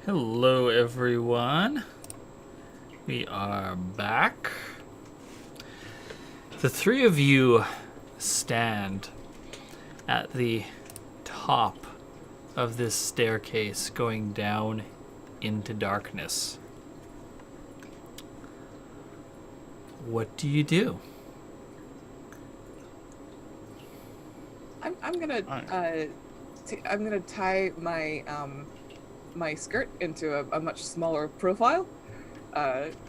Hello, everyone. We are back. The three of you stand at the top of this staircase going down into darkness. What do you do? I'm gonna I'm gonna tie my my skirt into a much smaller profile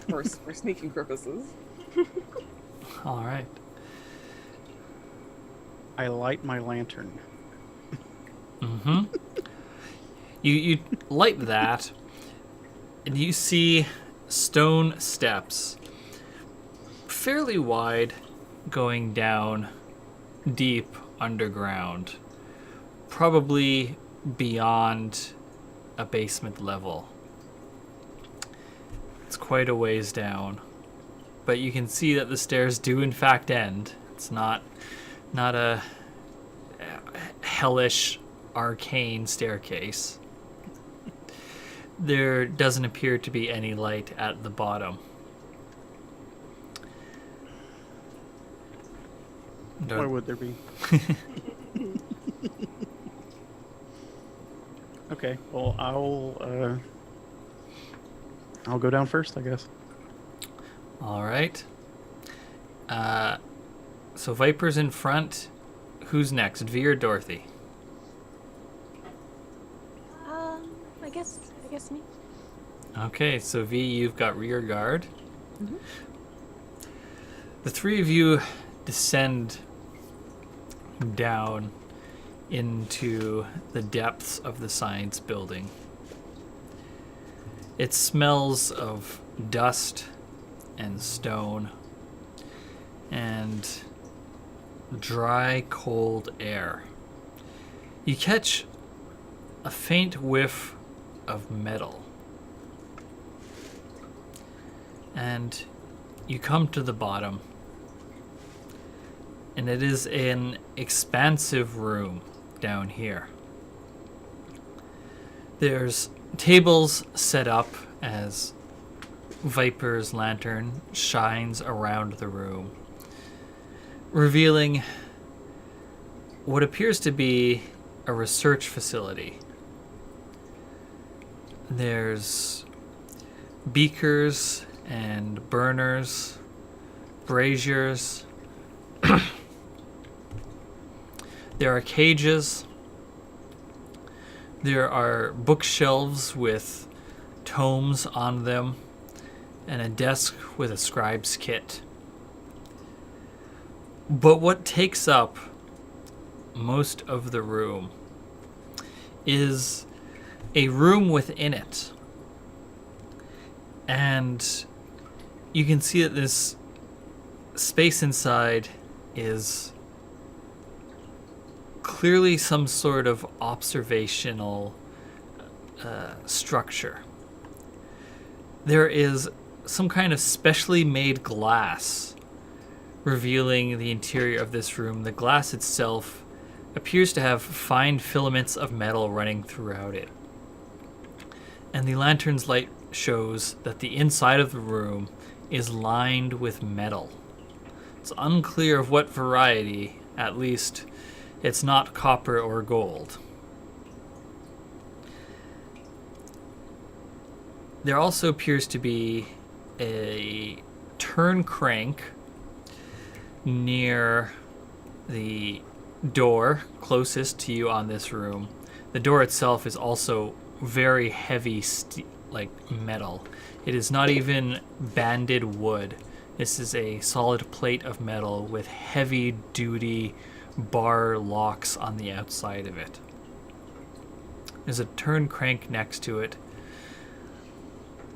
for sneaking purposes. All right. I light my lantern. Mm-hmm. You light that, and you see stone steps, fairly wide, going down deep underground, probably beyond a basement level. It's quite a ways down, but you can see that the stairs do in fact end. It's not a hellish arcane staircase. There doesn't appear to be any light at the bottom. Why would there be? Okay, well, I'll go down first, I guess. All right. So Viper's in front. Who's next, V or Dorothy? I guess me. Okay, so V, you've got rear guard. Mm-hmm. The three of you descend down into the depths of the science building. It smells of dust and stone and dry, cold air. You catch a faint whiff of metal. And you come to the bottom. And it is an expansive room down here. There's tables set up as Viper's lantern shines around the room, revealing what appears to be a research facility. There's beakers and burners, braziers. There are cages. There are bookshelves with tomes on them and a desk with a scribe's kit. But what takes up most of the room is a room within it. And you can see that this space inside is clearly some sort of observational structure. There is some kind of specially made glass revealing the interior of this room. The glass itself appears to have fine filaments of metal running throughout it. And the lantern's light shows that the inside of the room is lined with metal. It's unclear of what variety, at least it's not copper or gold. There also appears to be a turn crank near the door closest to you on this room. The door itself is also very heavy, like metal. It is not even banded wood. This is a solid plate of metal with heavy-duty bar locks on the outside of it. There's a turn crank next to it.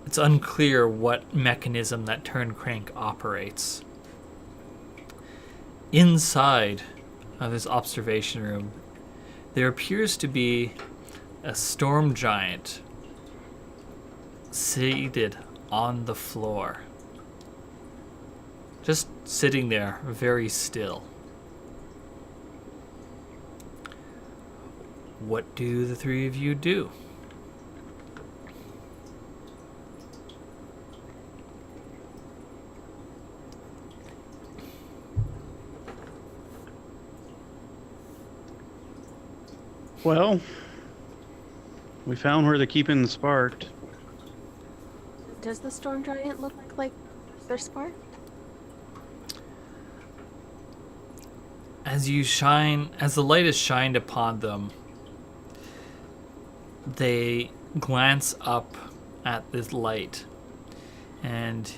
It's unclear what mechanism that turn crank operates. Inside of this observation room, there appears to be a storm giant seated on the floor. Just sitting there, very still. What do the three of you do? Well, we found where they're keeping the sparked. Does the storm giant look like they're sparked? As the light is shined upon them, they glance up at this light, and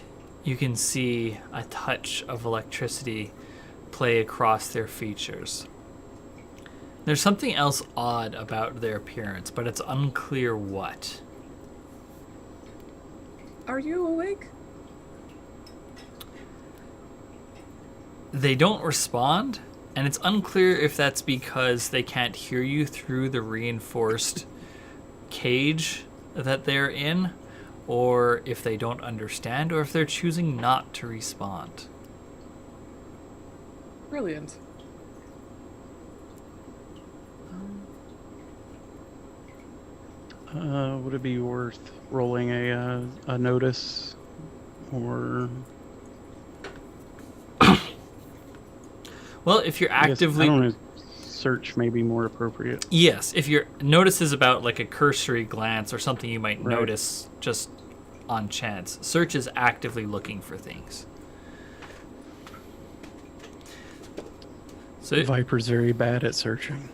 you can see a touch of electricity play across their features. There's something else odd about their appearance, but it's unclear what. Are you awake? They don't respond, and it's unclear if that's because they can't hear you through the reinforced cage that they're in, or if they don't understand, or if they're choosing not to respond. Brilliant. Would it be worth rolling a notice, or Well, if you're I guess, actively... I don't know, search may be more appropriate. Yes, if your notice is about like a cursory glance or something you might Right. notice just on chance. Search is actively looking for things. So Viper's very bad at searching.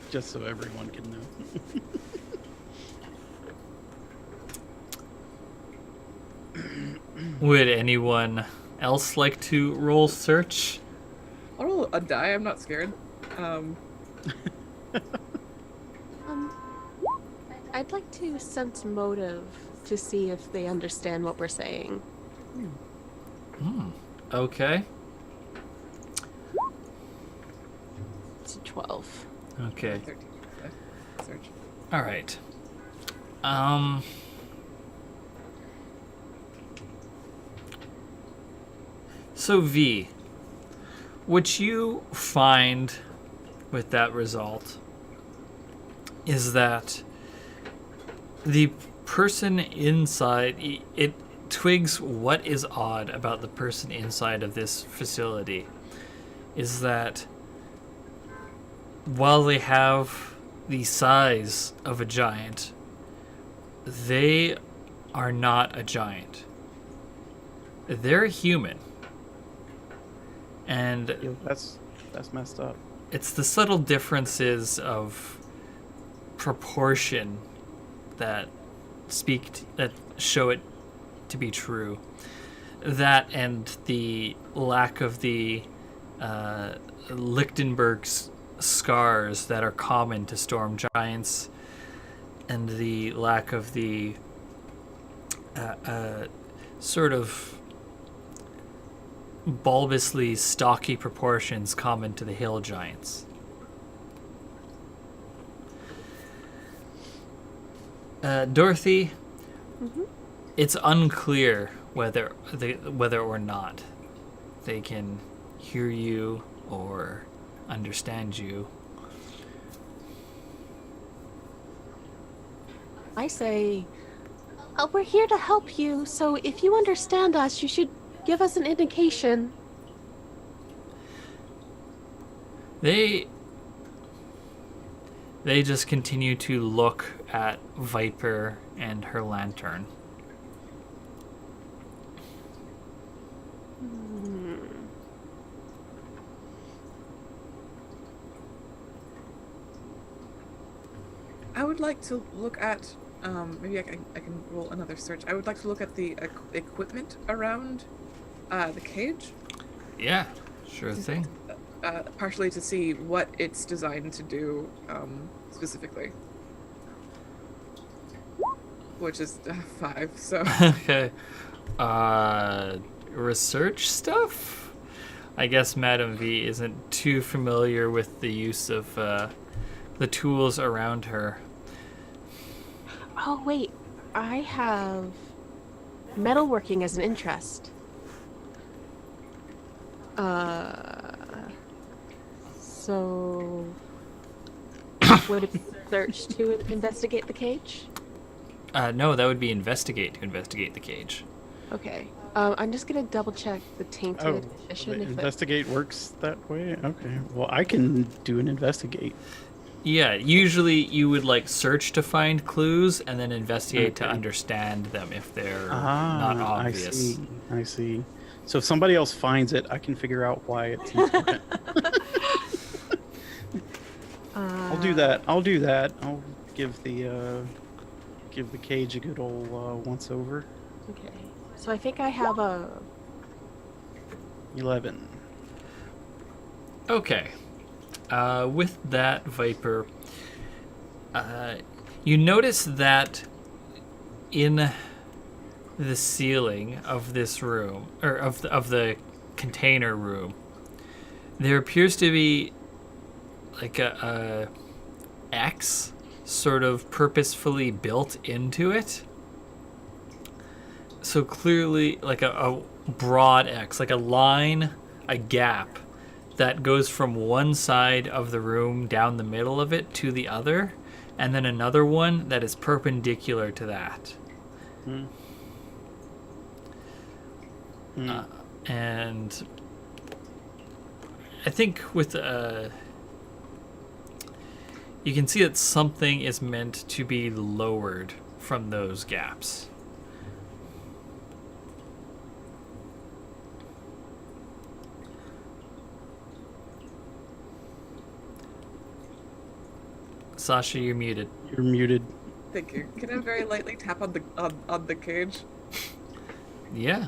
Just so everyone can know. would anyone else like to roll search? I'll roll a die, I'm not scared. I'd like to sense motive to see if they understand what we're saying. Okay. It's a 12. Okay. 13. Search. All right. So V, what you find with that result is that the person inside, it twigs what is odd about the person inside of this facility is that while they have the size of a giant, they are not a giant. They're human. And Yeah, that's messed up. it's the subtle differences of proportion that that show it to be true. That and the lack of the Lichtenberg's scars that are common to storm giants, and the lack of the sort of bulbously stocky proportions common to the hill giants. Dorothy, it's unclear whether or not they can hear you or understand you. I say, we're here to help you, so if you understand us, you should give us an indication. They just continue to look at Viper and her lantern. I would like to look at, maybe I can roll another search. I would like to look at the equipment around the cage, Yeah, sure thing. partially to see what it's designed to do specifically. Which is 5, so... Okay. Research stuff? I guess Madam V isn't too familiar with the use of the tools around her. Oh, wait. I have metalworking as an interest. So... would it be search to investigate the cage? No, that would be investigate to investigate the cage. Okay. I'm just gonna double check the tainted Oh, edition. the If it... investigate works that way? Okay. Well, I can do an investigate. Yeah, usually you would like search to find clues and then investigate to Okay. understand them if they're Ah, not obvious. I see. So if somebody else finds it, I can figure out why it's important. I'll do that. I'll give the cage a good old once over. Okay. So I think I have a. 11. Okay. With that, Viper, you notice that in the ceiling of this room, or of the container room, there appears to be like a X sort of purposefully built into it. So clearly, like a broad X, like a line, a gap that goes from one side of the room down the middle of it to the other, and then another one that is perpendicular to that. Hmm. And I think with you can see that something is meant to be lowered from those gaps. Sasha, you're muted. You're muted. Thank you. Can I very lightly tap on the cage? Yeah.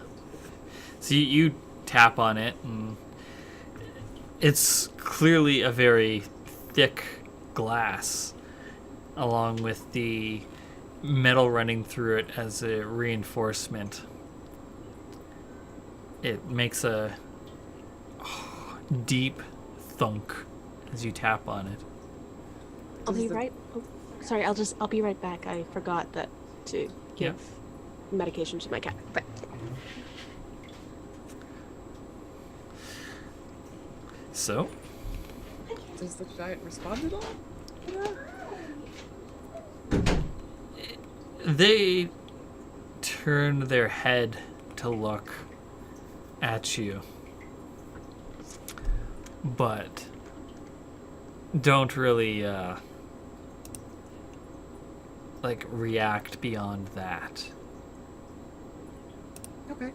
So you tap on it, and it's clearly a very thick glass, along with the metal running through it as a reinforcement. It makes a deep thunk as you tap on it. I'll be Does the- right. Oh, sorry, I'll be right back. I forgot that to give medication to my cat. But So, Does the giant respond at all? they turn their head to look at you, but don't really like react beyond that. Okay.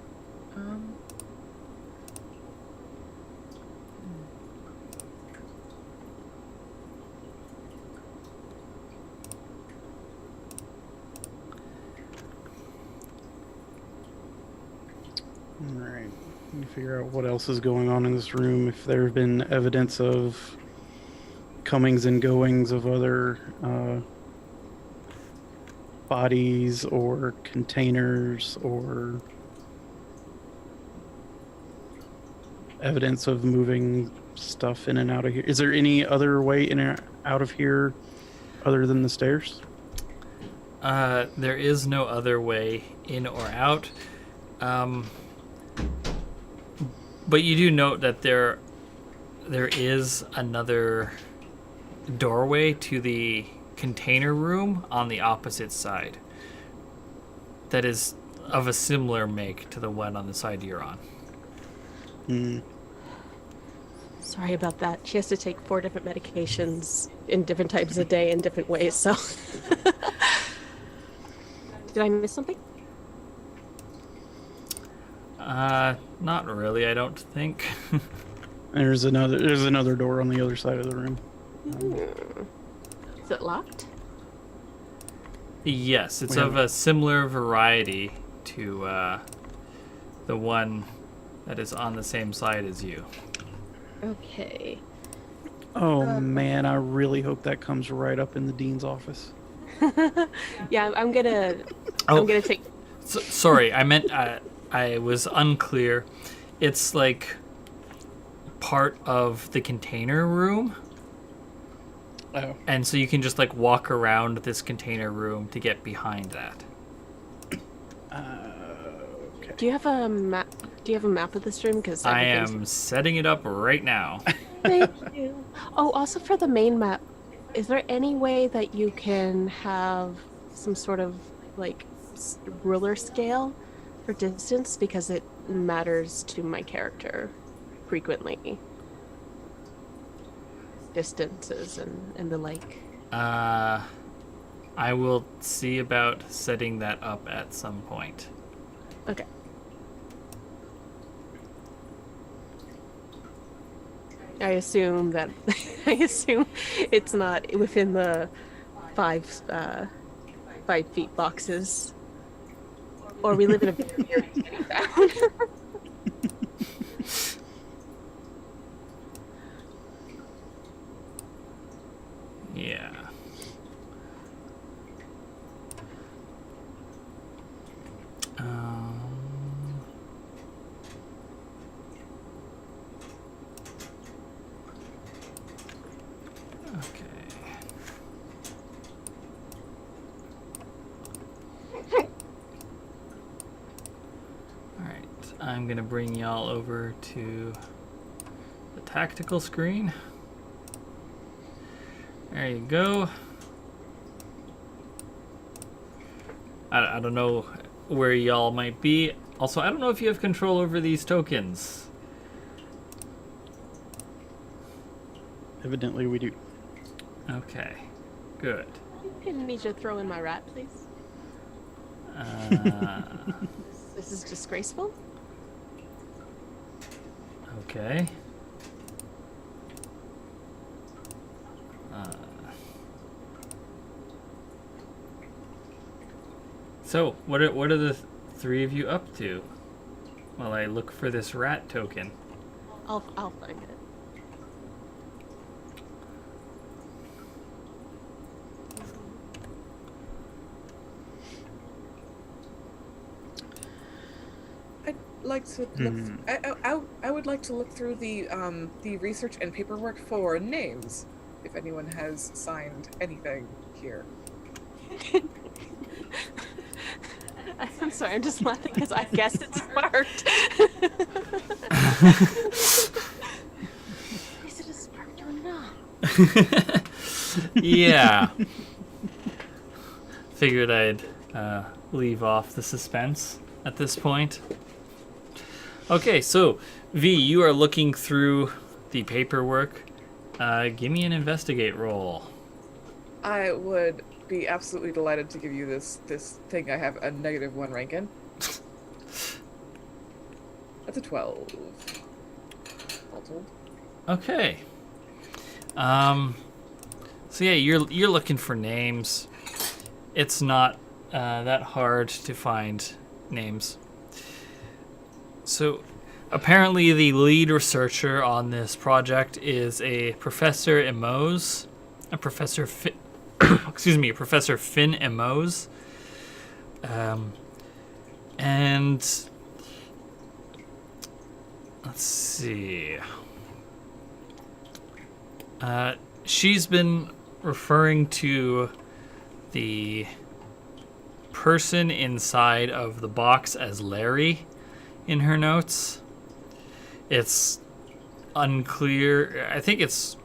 All right. Let me figure out what else is going on in this room. If there have been evidence of comings and goings of other bodies or containers or evidence of moving stuff in and out of here. Is there any other way in and out of here other than the stairs? There is no other way in or out. But you do note that there is another doorway to the container room on the opposite side that is of a similar make to the one on the side you're on. Hmm. sorry about that. She has to take 4 different medications in different times of day in different ways. So, did I miss something? Not really, I don't think. There's another door on the other side of the room. Is it locked? Yes, it's We of have- a similar variety to the one that is on the same side as you. Okay. Oh man, I really hope that comes right up in the dean's office. Yeah, I'm gonna Oh. take. Sorry, I meant I was unclear. It's like part of the container room, Oh. and so you can just like walk around this container room to get behind that. Okay. Do you have a map? Do you have a map of this room? Because I am setting it up right now. Thank you. Oh, also for the main map, is there any way that you can have some sort of like ruler scale for distance because it matters to my character frequently. Distances and the like. I will see about setting that up at some point. Okay. I assume it's not within the 5 feet boxes, or we live in a very tiny town. Yeah. Okay. Alright, I'm gonna bring y'all over to the tactical screen. There you go. I don't know where y'all might be. Also, I don't know if you have control over these tokens. Evidently, we do. Okay, good. I need you to throw in my rat, please. This is disgraceful. Okay. So, what are the three of you up to while I look for this rat token? I'll find it. I'd like to look. I would like to look through the research and paperwork for names. If anyone has signed anything here. I'm sorry, I'm just laughing because I guess it's sparked. Is it a sparked or not? Yeah. Figured I'd leave off the suspense at this point. Okay, so V, you are looking through the paperwork. Give me an investigate roll. I would be absolutely delighted to give you this thing I have a -1 rank in. That's a 12. All told. Okay. So yeah, you're looking for names. It's not that hard to find names. So apparently the lead researcher on this project is a Professor Emos, Professor Finn Emos. And let's see. She's been referring to the person inside of the box as Larry in her notes. It's unclear. I think it's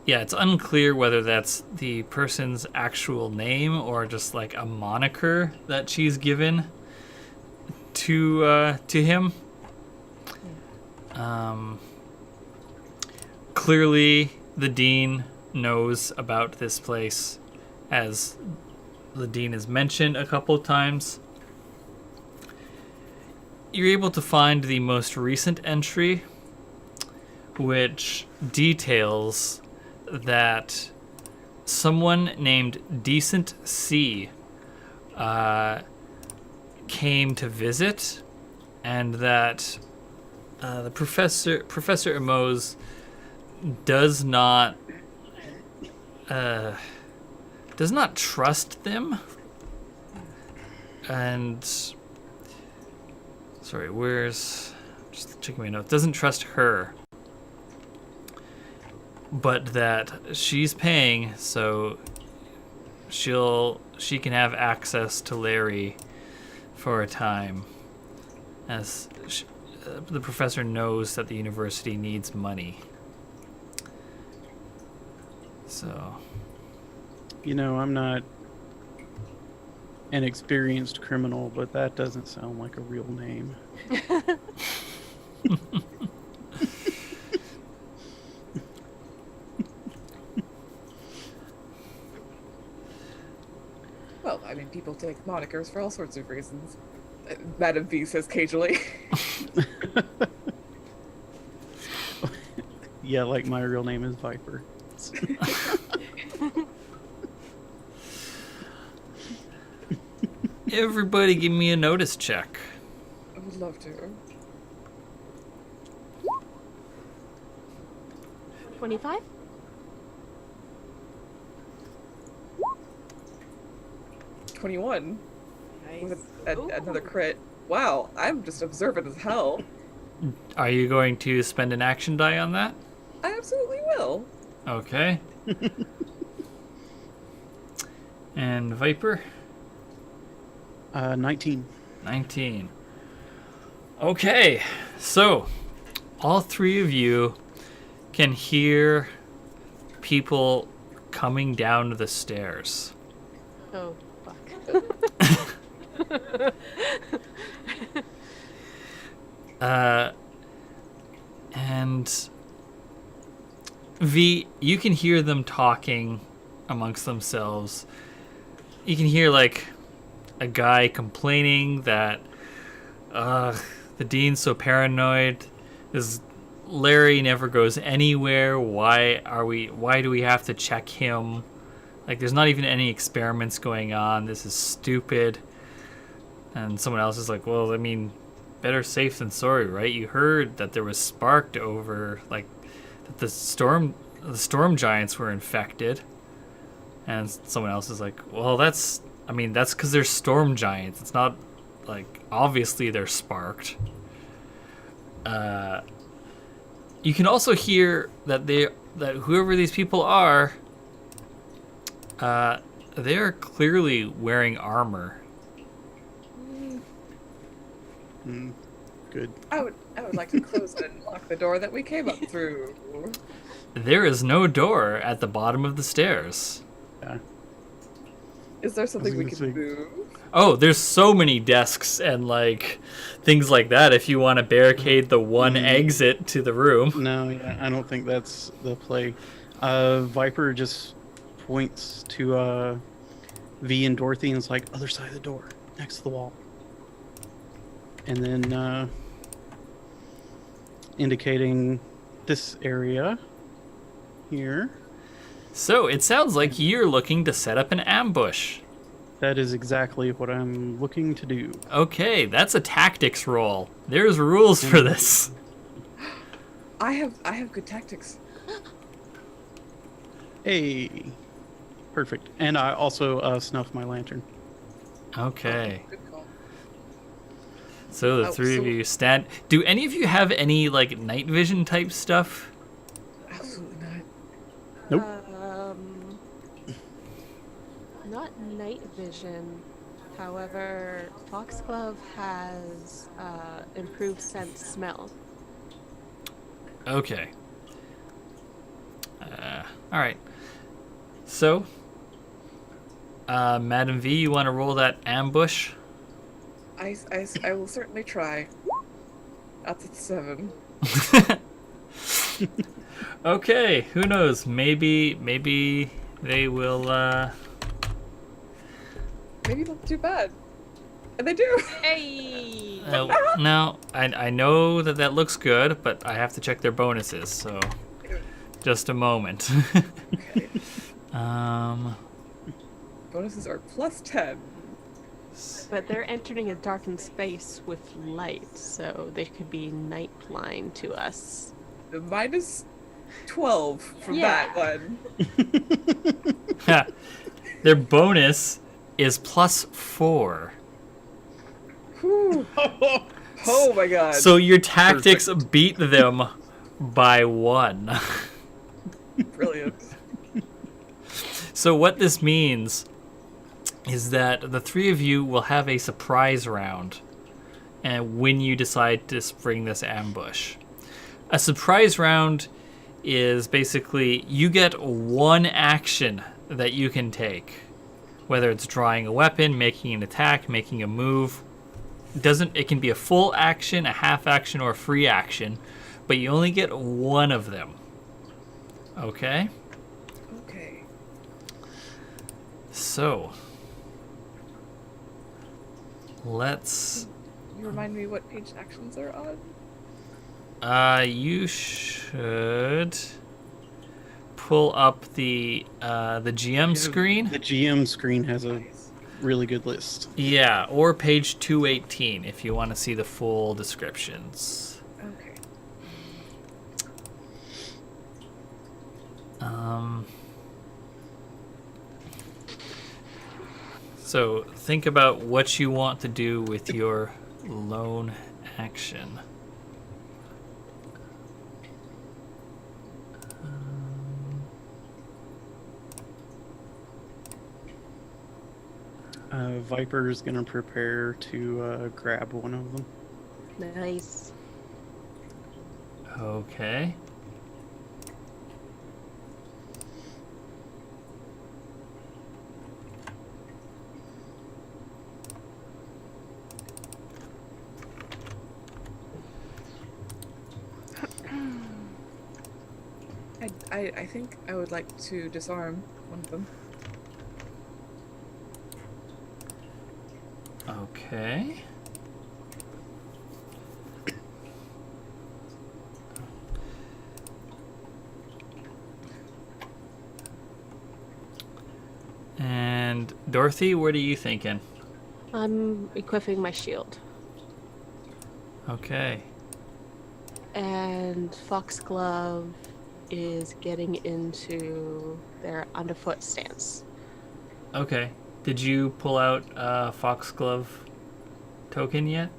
unclear whether that's the person's actual name or just like a moniker that she's given to him. Clearly, the dean knows about this place, as the dean has mentioned a couple of times. You're able to find the most recent entry, which details that someone named Decent C came to visit, and that the Professor Emos does not trust them, and sorry, just checking my notes. Doesn't trust her, but that she's paying, so she can have access to Larry for a time, as the professor knows that the university needs money. So, I'm not an experienced criminal, but that doesn't sound like a real name. Well, I mean, people take monikers for all sorts of reasons. Madam V says casually. Yeah, like my real name is Viper. Everybody give me a notice check. I would love to. 25? 21 with Ooh. another crit. Wow, I'm just observant as hell. Are you going to spend an action die on that? I absolutely will. Okay. And Viper? 19. 19. Okay, so all three of you can hear people coming down the stairs. Oh, fuck. And V, you can hear them talking amongst themselves. You can hear like a guy complaining that the dean's so paranoid. This Larry never goes anywhere. Why do we have to check him? Like, there's not even any experiments going on. This is stupid. And someone else is like, well, I mean, better safe than sorry, right? You heard that there was sparked over, like, that the storm giants were infected. And someone else is like, well, that's because they're storm giants. It's not, like, obviously they're sparked. You can also hear that whoever these people are, they are clearly wearing armor. Good. I would like to close and lock the door that we came up through. There is no door at the bottom of the stairs. Yeah. Is there something we gonna can say- move? Oh, there's so many desks and like things like that if you want to barricade the one exit to the room. No, yeah, I don't think that's the play. Viper just points to V and Dorothy and is like, other side of the door, next to the wall. And then indicating this area here. So it sounds like you're looking to set up an ambush. That is exactly what I'm looking to do. Okay, that's a tactics roll. There's rules for this. I have good tactics. Hey, perfect. And I also snuffed my lantern. Okay. Good call. So the three of you stand. Do any of you have any like night vision type stuff? Absolutely not. Nope. Not night vision. However, Foxglove has improved scent smell. Okay. All right. So, Madam V, you want to roll that ambush? I will certainly try. That's a 7. Okay. Who knows? Maybe they will. Maybe not too bad. And they do. Hey! No, I know that looks good, but I have to check their bonuses. So, just a moment. Okay. Bonuses are plus 10. But they're entering a darkened space with light, so they could be night blind to us. The minus 12 from Yeah. that one. Their bonus is +4. Whew. Oh my god. So your tactics beat them by 1. Brilliant. So what this means is that the three of you will have a surprise round, and when you decide to spring this ambush. A surprise round is basically you get one action that you can take. whether it's drawing a weapon, making an attack, making a move. It can be a full action, a half action, or a free action, but you only get one of them. Okay? Okay. So, let's... You remind me what page actions are on? You should pull up the GM screen. The GM screen has a Nice. really good list. Yeah, or page 218 if you want to see the full descriptions. Okay. So think about what you want to do with your lone action. Viper is going to prepare to grab one of them. Nice. Okay. I think I would like to disarm one of them. Okay. And Dorothy, what are you thinking? I'm equipping my shield. Okay. And Foxglove is getting into their underfoot stance. Okay. Did you pull out Foxglove token yet?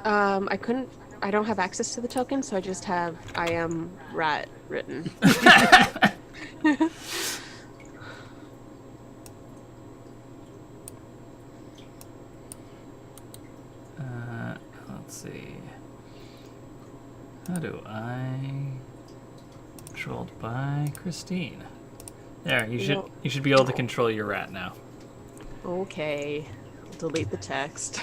I don't have access to the token, so I just have I am rat written. Let's see. How do I... Controlled by Christine. There, you should be able to control your rat now. Okay. I'll delete the text.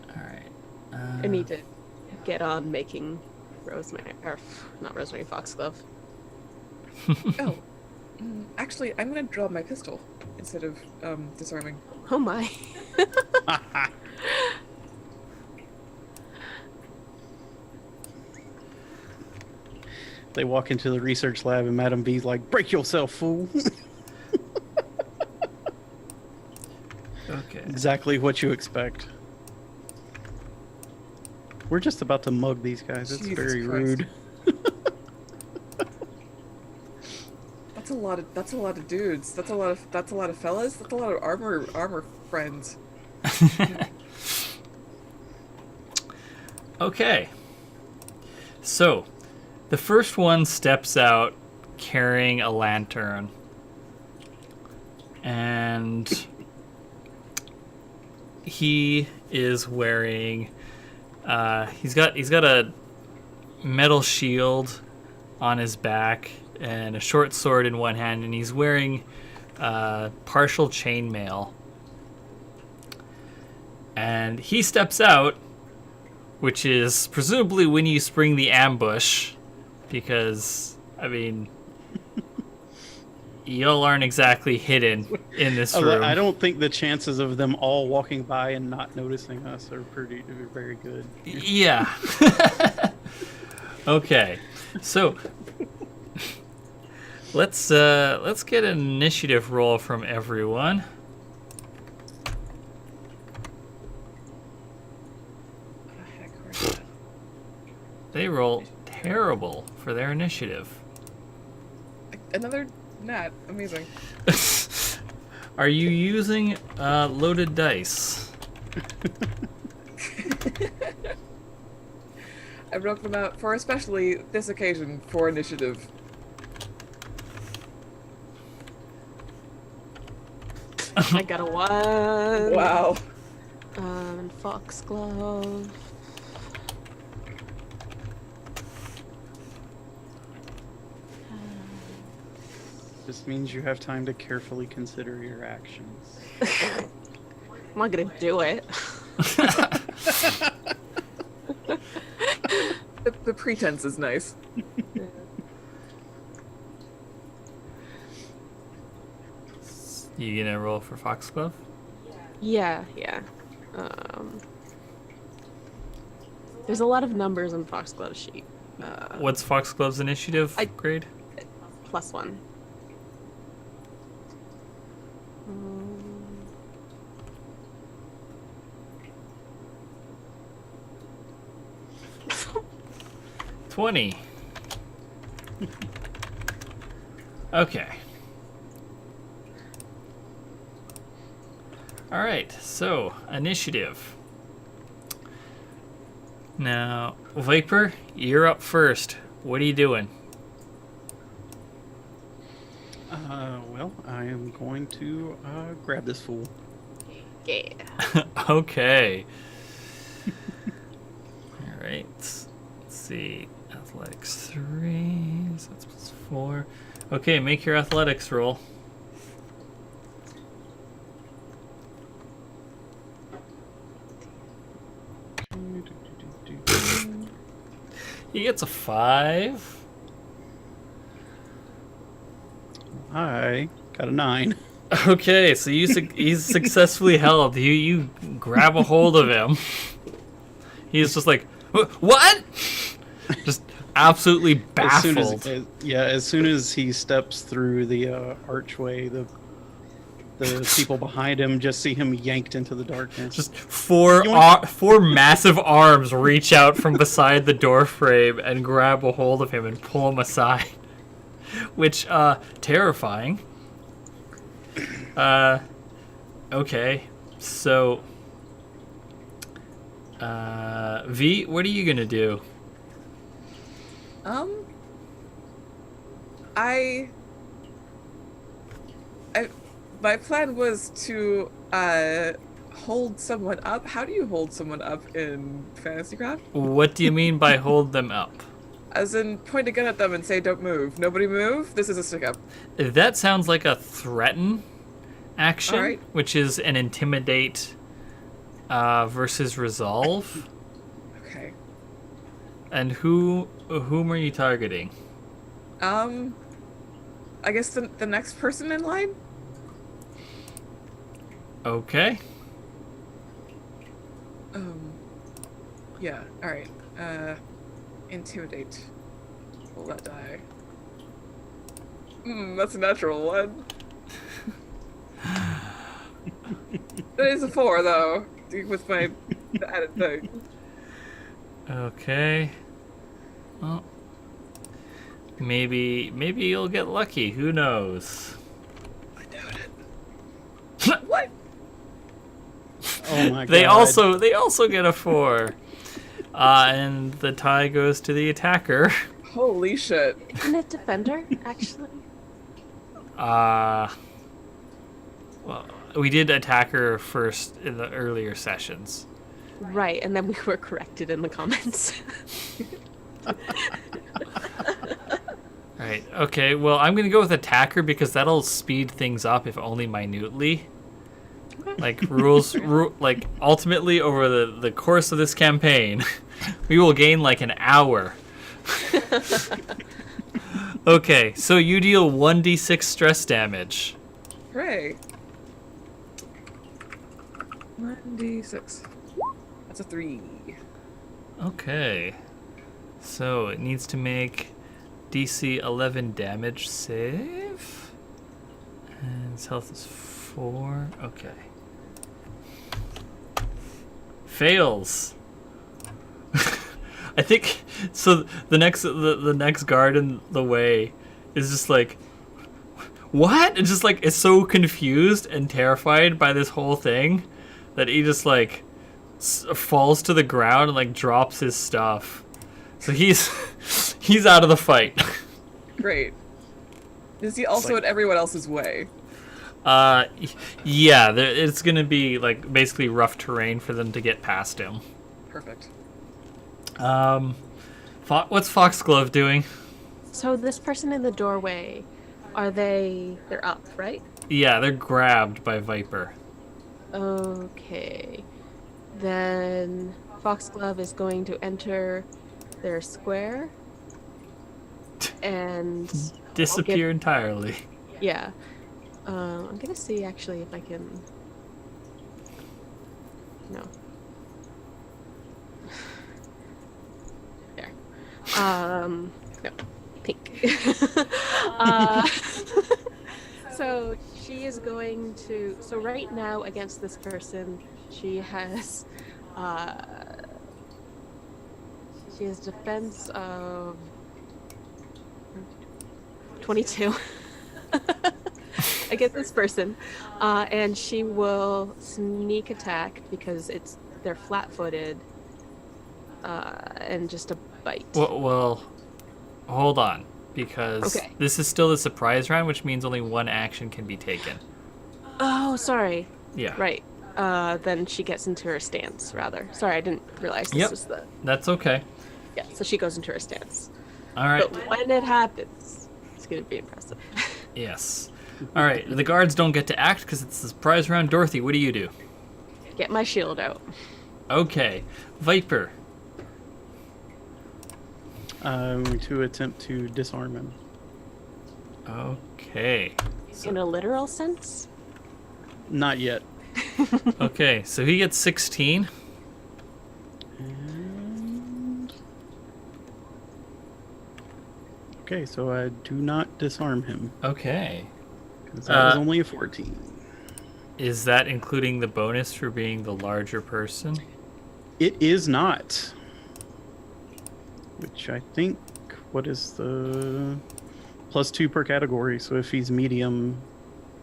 Alright. I need to get on making rosemary, or not rosemary, foxglove. Oh. Actually, I'm gonna draw my pistol instead of disarming. Oh my. They walk into the research lab and Madam V's like, "Break yourself, fool." Okay. Exactly what you expect. We're just about to mug these guys. It's Jesus very Christ. rude. That's a lot of dudes. That's a lot of fellas. That's a lot of armor friends. Okay. So, the first one steps out carrying a lantern. And he is wearing he's got a metal shield on his back and a short sword in one hand, and he's wearing partial chainmail. And he steps out, which is presumably when you spring the ambush, because, I mean, y'all aren't exactly hidden in this room. I don't think the chances of them all walking by and not noticing us are very good. Yeah. Okay. So let's get an initiative roll from everyone. Heck, where's that? They roll terrible for their initiative. Another nat. Amazing. Are you using loaded dice? I broke them out for especially this occasion for initiative. I got a 1. Wow. Foxglove. This means you have time to carefully consider your actions. I'm not gonna do it. The pretense is nice. You gonna roll for Foxglove? Yeah. There's a lot of numbers on Foxglove sheet. What's Foxglove's initiative I- grade? +1. Mm. 20. Okay. All right, so initiative. Now, Viper, you're up first. What are you doing? Well, I am going to grab this fool. Yeah. Okay. All right. Let's see. Athletics 3. So that's +4. Okay, make your athletics roll. He gets a 5. I got a 9. Okay, so he's successfully held. You grab a hold of him. He's just like, what? Just absolutely As soon baffled. as soon as he steps through the archway, the people behind him just see him yanked into the darkness. Just four massive arms reach out from beside the door frame and grab a hold of him and pull him aside. Which, terrifying. Okay, so, V, what are you gonna do? My plan was to hold someone up. How do you hold someone up in Fantasycraft? What do you mean by hold them up? As in, point a gun at them and say, "Don't move. Nobody move." This is a stick up. That sounds like a threaten action, Alright. which is an intimidate versus resolve. Okay. And whom are you targeting? I guess the next person in line. Okay. Yeah. All right. Intimidate. Roll that die. That's a natural one. That is a 4 though, with my added thing. Okay. Well, maybe you'll get lucky. Who knows? I doubt it. What? Oh my god. They also get a 4. And the tie goes to the attacker. Holy shit. Isn't it Defender, actually? Well, we did attacker first in the earlier sessions. Right, and then we were corrected in the comments. Right. Okay. Well, I'm gonna go with attacker because that'll speed things up, if only minutely. Like like ultimately over the course of this campaign, we will gain like an hour. Okay, so you deal 1d6 stress damage. Hooray. 1d6. That's a 3. Okay. So it needs to make DC 11 damage save. And its health is 4. Okay. Fails. I think so. The next guard in the way is just like, what? And just like is so confused and terrified by this whole thing that he just like falls to the ground and like drops his stuff. So he's out of the fight. Great. Is he also in everyone else's way? Yeah, it's gonna be like basically rough terrain for them to get past him. Perfect. What's Foxglove doing? So this person in the doorway, They're up, right? Yeah, they're grabbed by Viper. Okay. Then Foxglove is going to enter their square. And Disappear entirely. yeah. I'm gonna see actually if I can. No. There. No. Pink. uh, so she is going to. So right now against this person, she has defense of 22 against this person, and she will sneak attack because they're flat-footed, and just a bite. Well, hold on, because Okay. this is still the surprise round, which means only one action can be taken. Oh, sorry. Yeah. Right. Then she gets into her stance, rather. Sorry, I didn't realize this Yep. was the... That's okay. Yeah, so she goes into her stance. All right. But when it happens, it's going to be impressive. Yes. All right. The guards don't get to act because it's the surprise round. Dorothy, what do you do? Get my shield out. Okay. Viper. To attempt to disarm him. Okay. In a literal sense? Not yet. Okay, so he gets 16. And... Okay, so I do not disarm him. Okay. Because that was only a 14. Is that including the bonus for being the larger person? It is not. Which I think, what is the +2 per category? So if he's medium,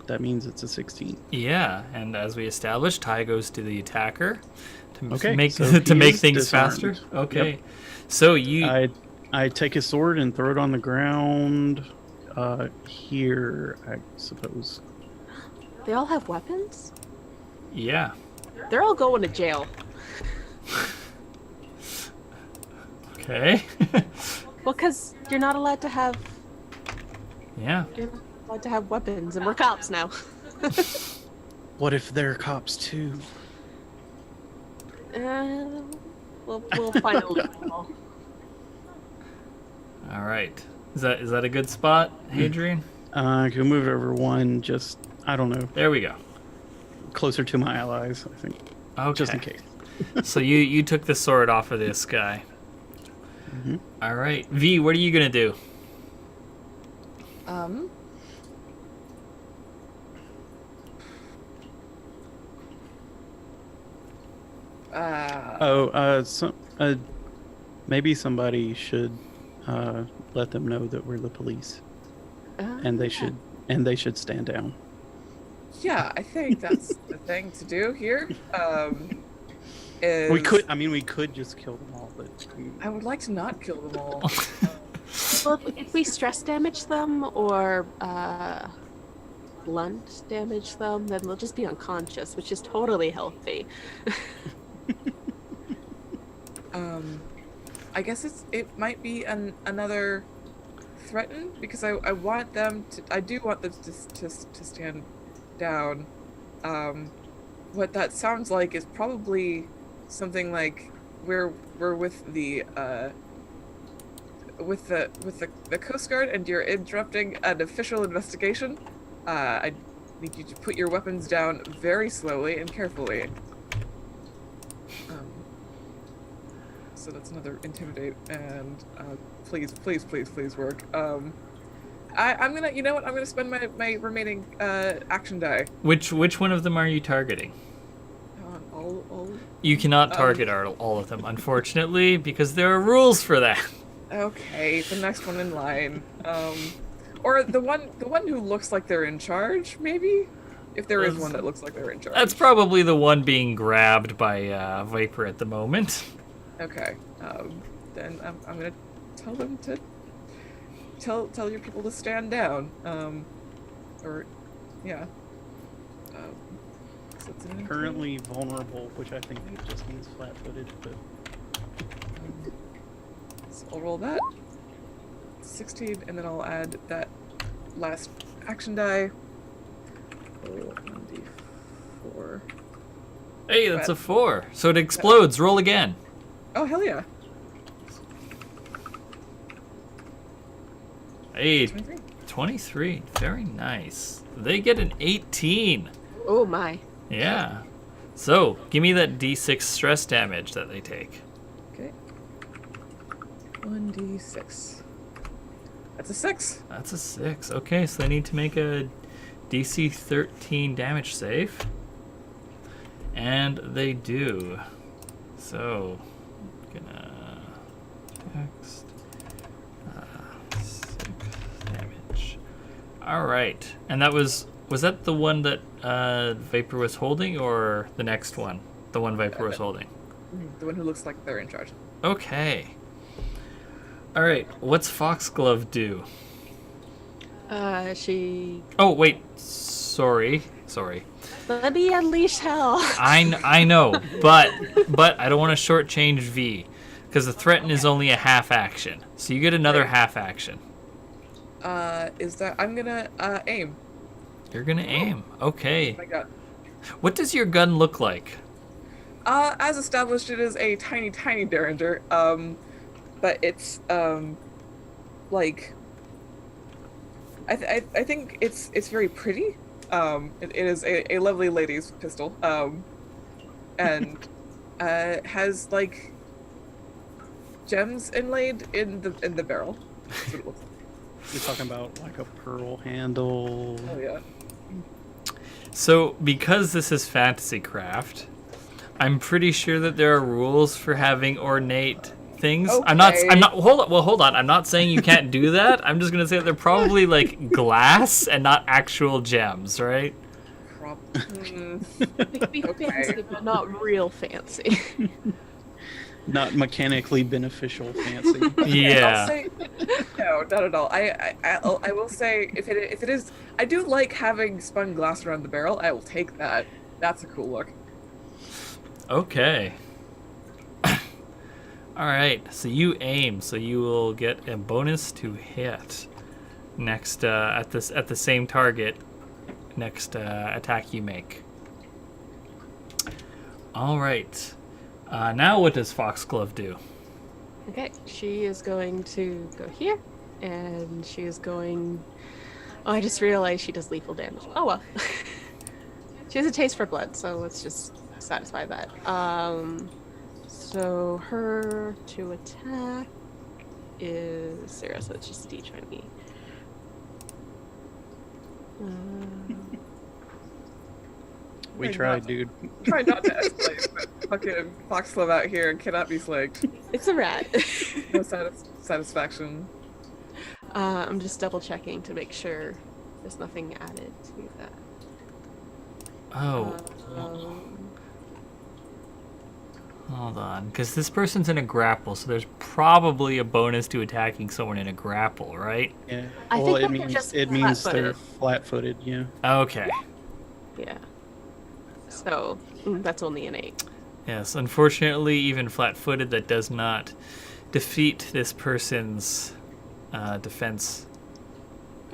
that means it's a 16. Yeah, and as we established, tie goes to the attacker to Okay, make so to he make is things disarmed. faster. Okay. Yep. So you I take his sword and throw it on the ground. Here, I suppose. They all have weapons? yeah. They're all going to jail. Okay. Well, because you're not allowed to have Yeah. weapons, and we're cops now. What if they're cops too? We'll find a loophole. All right. Is that a good spot, Hadrian? I can move it over one, just, I don't know, There we go. closer to my allies, I think. Okay. Just in case. So you took the sword off of this guy. Mhm. All right. V, what are you going to do? Maybe somebody should let them know that we're the police, and they should stand down. Yeah, I think that's the thing to do here. We could just kill them all, but I would like to not kill them all. Well, if we stress damage them or blunt damage them, then they'll just be unconscious, which is totally healthy. I guess it might be another threaten, because I want them to. I do want them to stand down. What that sounds like is probably something like we're with the Coast Guard, and you're interrupting an official investigation. I need you to put your weapons down very slowly and carefully. So that's another intimidate, and please work. I'm gonna, you know what? I'm gonna spend my remaining action die. Which one of them are you targeting? All. You cannot target all of them, unfortunately, because there are rules for that. Okay, the next one in line. Or the one who looks like they're in charge, maybe? If there is one that looks like they're in charge. That's probably the one being grabbed by Viper at the moment. Okay. Then I'm gonna tell them to tell your people to stand down. Yeah. So it's an currently vulnerable, which I think just means flat-footed, but so I'll roll that. 16, and then I'll add that last action die. Roll 1d4. Hey, that's a 4. So it explodes. Roll again. Oh, hell yeah. Hey, 23. 23. Very nice. They get an 18. Oh my. Yeah. So, give me that d6 stress damage that they take. Okay. 1d6. That's a 6. That's a 6. Okay, so they need to make a DC 13 damage save. And they do. So, gonna text 6 damage. Alright. And that was that the one that Viper was holding, or the next one? The one Viper was holding. The one who looks like they're in charge. Okay. Alright, what's Foxglove do? She. Oh, wait. Sorry. Let me unleash hell. I know, but I don't want to shortchange V, because the threaten is only a half action. So you get another Right. half action. Is that I'm gonna aim. You're gonna aim. Okay. Oh my god. What does your gun look like? As established, it is a tiny, tiny Derringer. But it's like I think it's very pretty. It is a lovely lady's pistol. And has like gems inlaid in the barrel. That's what it looks like. You're talking about like a pearl handle. Oh yeah. So because this is fantasy craft, I'm pretty sure that there are rules for having ornate things. Okay. I'm not hold on. I'm not saying you can't do that. I'm just gonna say that they're probably like glass and not actual gems, right? They could be Okay. fancy, but not real fancy. Not mechanically beneficial fancy. Yeah. I'll say, no, not at all. I will say if it is, I do like having spun glass around the barrel. I will take that. That's a cool look. Okay. Alright, so you aim, so you will get a bonus to hit next at the same target next attack you make. Alright. Now what does Foxglove do? Okay, she is going to go here, and she is going. Oh, I just realized she does lethal damage. Oh well. She has a taste for blood, so let's just satisfy that. So her to attack is 0, so it's just D20. We Why tried, not? dude. Try not to escalate, but fucking Foxglove out here cannot be slaked. It's a rat. No satisfaction. I'm just double checking to make sure there's nothing added to that. Oh, Um, hold on, because this person's in a grapple, so there's probably a bonus to attacking someone in a grapple, right? Yeah. I Well, think it that they're means just it means they're flat-footed. flat-footed. Yeah. Okay. yeah. So that's only an 8. Yes, unfortunately, even flat-footed, that does not defeat this person's defense.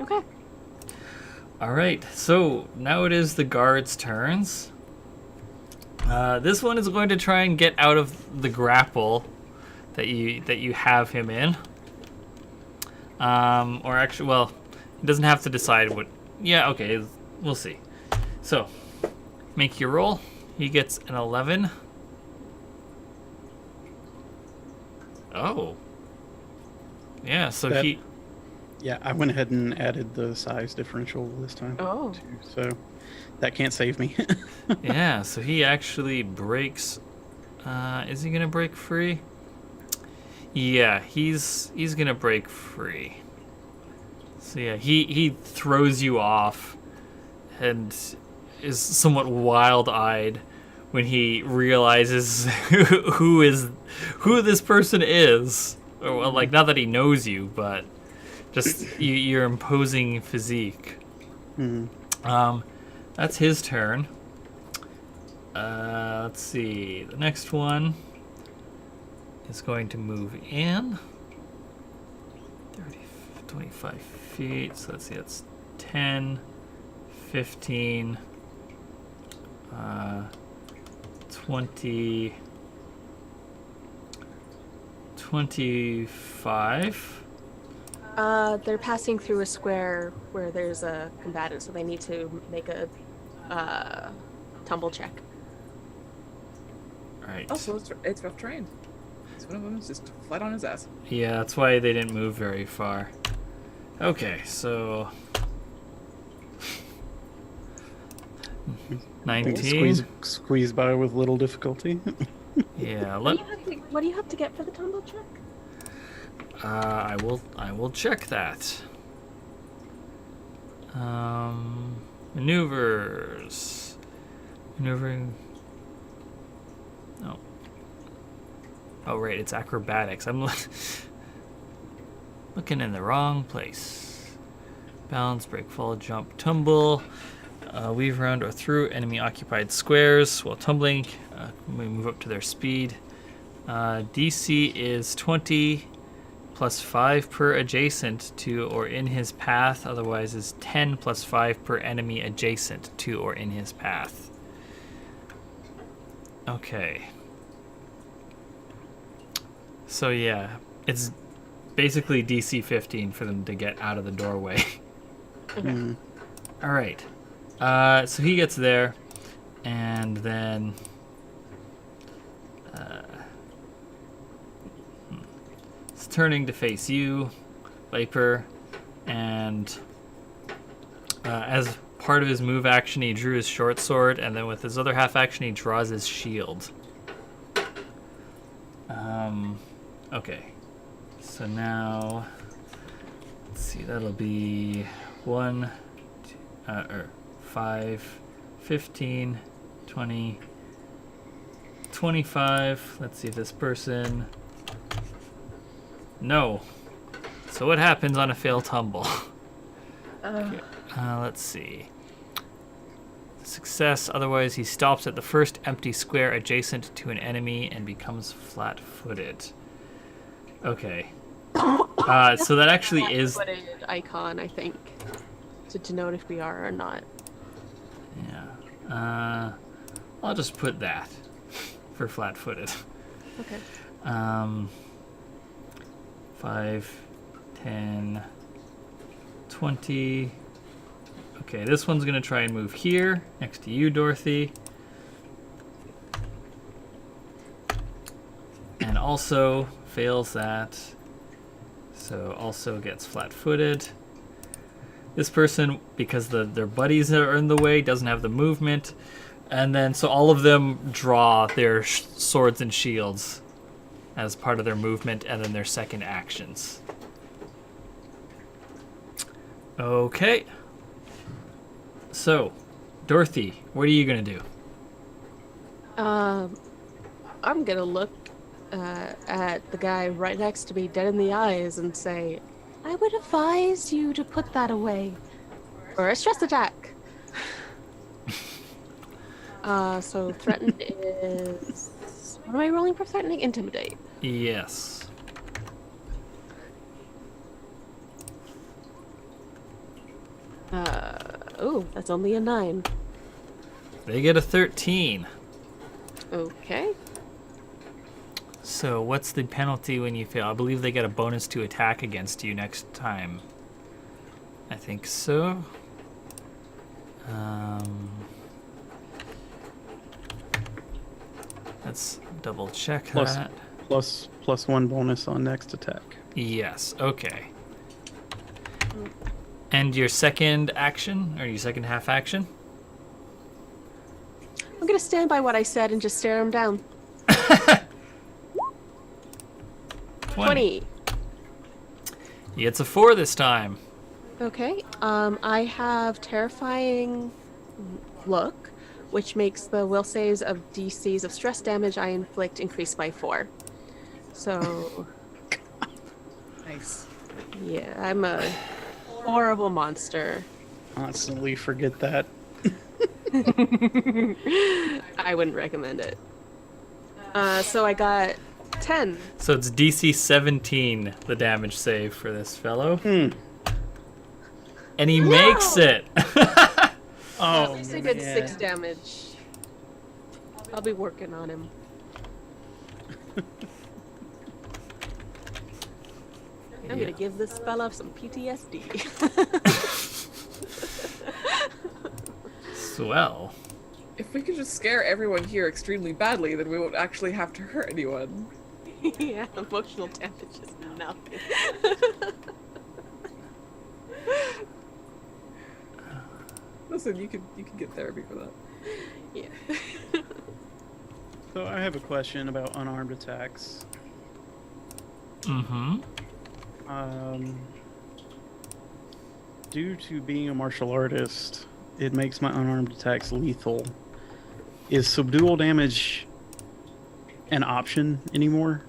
Okay. All right, so now it is the guards' turns. This one is going to try and get out of the grapple that you have him in. Or actually, well, he doesn't have to decide what. Yeah, okay, we'll see. So, make your roll. He gets an 11. Oh. Yeah, so That- he. Yeah, I went ahead and added the size differential this time. Oh. Too, so that can't save me. Yeah, so he actually breaks. Is he gonna break free? Yeah, he's gonna break free. So yeah, he throws you off, and is somewhat wild-eyed when he realizes who this person is. Or, well, like, not that he knows you, but just your imposing physique. Mhm. That's his turn. Let's see. The next one is going to move in. 30, 25 feet. So let's see. That's 10, 15, 20, 25. They're passing through a square where there's a combatant, so they need to make a tumble check. Right. Oh, so it's rough terrain. So one of them is just flat on his ass. Yeah, that's why they didn't move very far. Okay, so 19. Squeeze by with little difficulty. Yeah, What do you have to get for the tumble check? I will check that. Maneuvers. Maneuvering. No. Oh right, it's acrobatics. I'm looking in the wrong place. Balance, break, fall, jump, tumble. Weave around or through enemy occupied squares while tumbling. We move up to their speed. DC is 20 plus 5 per adjacent to or in his path. Otherwise is 10 plus 5 per enemy adjacent to or in his path. Okay. So yeah, it's basically DC 15 for them to get out of the doorway. Mm. All right. So he gets there, and then it's turning to face you, Viper, and as part of his move action, he drew his short sword, and then with his other half action, he draws his shield. Okay. So now, let's see, that'll be 1, 5, 15, 20, 25. Let's see if this person... No. So what happens on a failed tumble? Okay. Let's see. Success, otherwise he stops at the first empty square adjacent to an enemy and becomes flat-footed. Okay. So that actually is... Flat-footed icon, I think, to denote if we are or not. Yeah. I'll just put that for flat-footed. Okay. 5, 10, 20. Okay, this one's going to try and move here, next to you, Dorothy. And also fails that. So also gets flat-footed. This person, because their buddies are in the way, doesn't have the movement. And then, so all of them draw their swords and shields as part of their movement and then their second actions. Okay. So, Dorothy, what are you going to do? I'm gonna look at the guy right next to me dead in the eyes and say, I would advise you to put that away. Or a stress attack. So threatened is... What am I rolling for threatening? Intimidate. Yes. Oh, that's only a 9. They get a 13. Okay. So what's the penalty when you fail? I believe they get a bonus to attack against you next time. I think so. Let's double check that. Plus 1 bonus on next attack. Yes, okay. And your second action, or your second half action? I'm gonna stand by what I said and just stare him down. 20. It's a 4 this time. Okay. I have terrifying look, which makes the will saves of DCs of stress damage I inflict increase by 4. So, Nice. yeah, I'm a horrible monster. Constantly forget that. I wouldn't recommend it. So I got 10. So it's DC 17, the damage save for this fellow. And he makes it. At Oh, least I did man. 6 damage. I'll be working on him. I'm gonna give this fella some PTSD. Swell. If we could just scare everyone here extremely badly, then we won't actually have to hurt anyone. Yeah, emotional damage is nothing. Listen, you can get therapy for that. Yeah. So I have a question about unarmed attacks. Mm-hmm. Due to being a martial artist, it makes my unarmed attacks lethal. Is subdual damage an option anymore?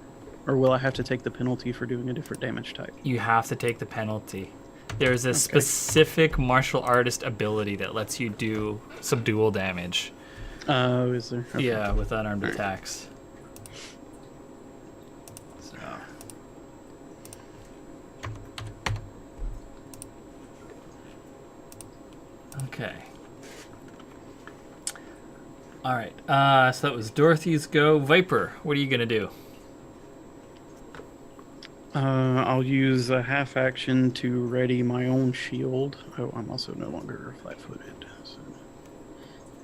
Or will I have to take the penalty for doing a different damage type? You have to take the penalty. There's a Okay. specific martial artist ability that lets you do subdual damage. Oh, is there? Okay. Yeah, with unarmed Alright. attacks. So. Okay. All right. So that was Dorothy's go. Viper, what are you gonna do? I'll use a half action to ready my own shield. Oh, I'm also no longer flat-footed, so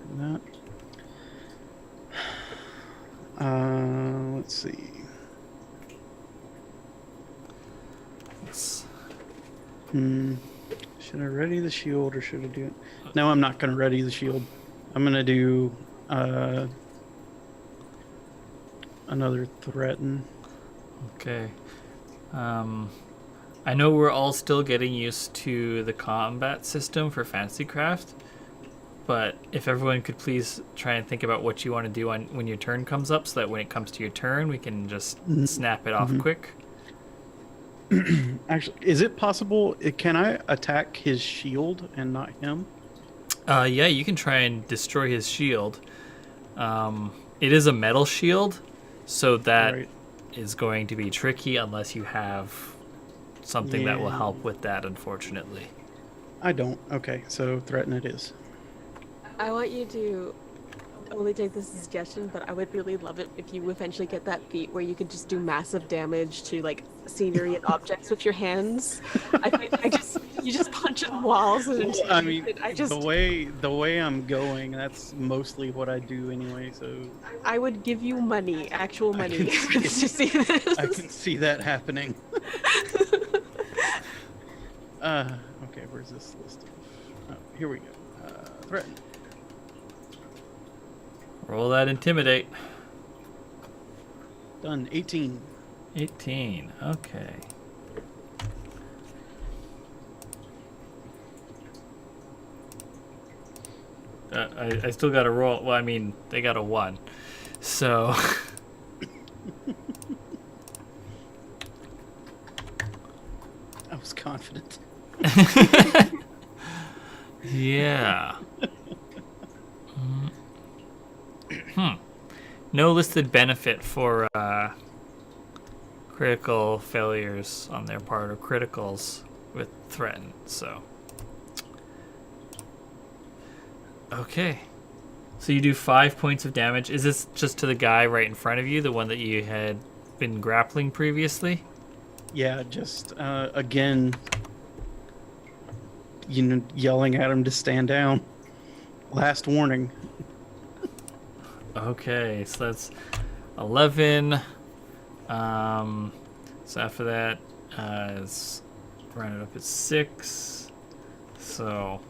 do that. Let's see. Should I ready the shield or should I do it? No, I'm not gonna ready the shield. I'm gonna do another threaten. Okay. I know we're all still getting used to the combat system for Fantasycraft, but if everyone could please try and think about what you want to do when your turn comes up, so that when it comes to your turn, we can just snap it off quick. Actually, is it possible? Can I attack his shield and not him? Yeah, you can try and destroy his shield. It is a metal shield, so that is Right. going to be tricky unless you have something that will Yeah. help with that, unfortunately. I don't. Okay, so threaten it is. I want you to only take this as a suggestion, but I would really love it if you eventually get that feat where you could just do massive damage to like scenery and objects with your hands. You just punch in walls and I mean, I just the way I'm going, that's mostly what I do anyway. So I would give you money, actual I money, can to see this. I can see that happening. Okay, where's this list? Oh, here we go. Threaten. Roll that intimidate. Done. 18. 18. Okay. I still got to roll. Well, I mean, they got a 1. So. I was confident. Yeah. No listed benefit for critical failures on their part or criticals with threaten, so. Okay. So you do 5 points of damage. Is this just to the guy right in front of you, the one that you had been grappling previously? Yeah, just again, yelling at him to stand down. Last warning. Okay, so that's 11. So after that, it's rounded up at 6. So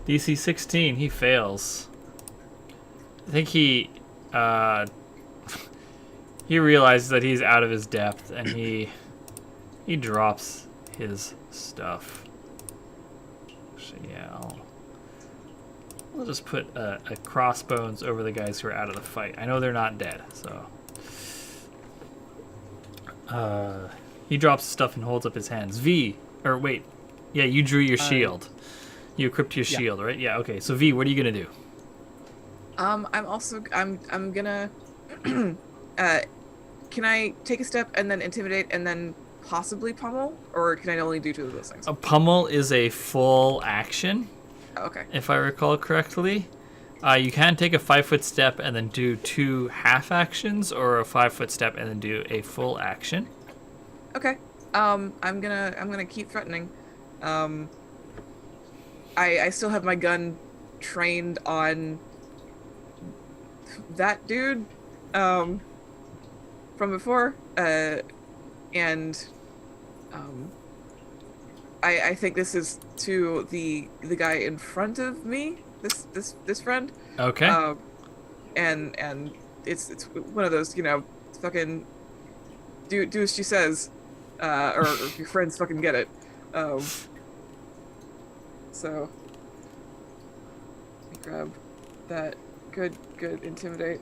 DC 16, he fails. I think he realizes that he's out of his depth, and he drops his stuff. Actually, yeah, I'll just put a crossbones over the guys who are out of the fight. I know they're not dead, so. He drops stuff and holds up his hands. V, or wait, yeah, you drew your shield. You equipped your shield, right? Yeah. Okay. So V, what are you gonna do? I'm gonna can I take a step and then intimidate and then possibly pummel, or can I only do 2 of those things? A pummel is a full action, Oh, okay. if I recall correctly. You can take a 5-foot step and then do 2 half actions, or a 5-foot step and then do a full action. Okay. I'm gonna keep threatening. I still have my gun trained on that dude, from before, and I think this is to the guy in front of me. This friend. Okay. And it's one of those, fucking do as she says, or your friends fucking get it. So let me grab that good intimidate,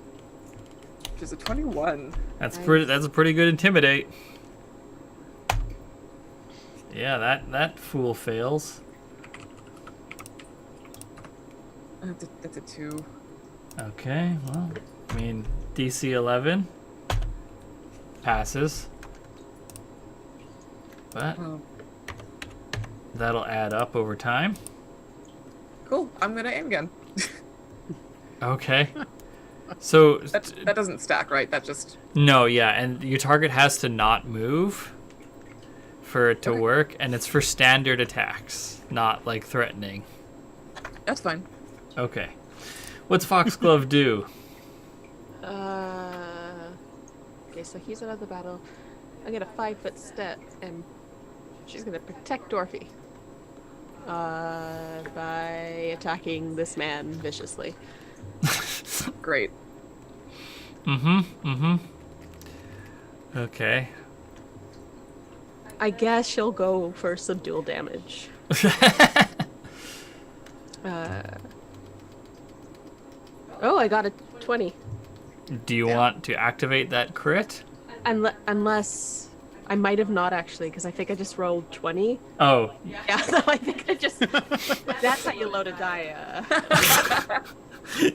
which is a 21. That's Nice. That's a pretty good intimidate. Yeah, that fool fails. That's a 2. Okay, well, I mean, DC 11 passes, but Oh, that'll add up over time. cool. I'm gonna aim again. Okay. So That doesn't stack, right? That just no, yeah, and your target has to not move for it to Okay. work, and it's for standard attacks, not like threatening. that's fine. Okay. What's Foxglove do? Okay, so he's out of the battle. I get a 5-foot step, and she's gonna protect Dorothy. By attacking this man viciously. Great. Okay. I guess she'll go for some dual damage. Oh, I got a 20. Do you want to activate that crit? Unless I might have not actually, because I think I just rolled 20. Oh, Yeah, so I think I just. That's how you load a die.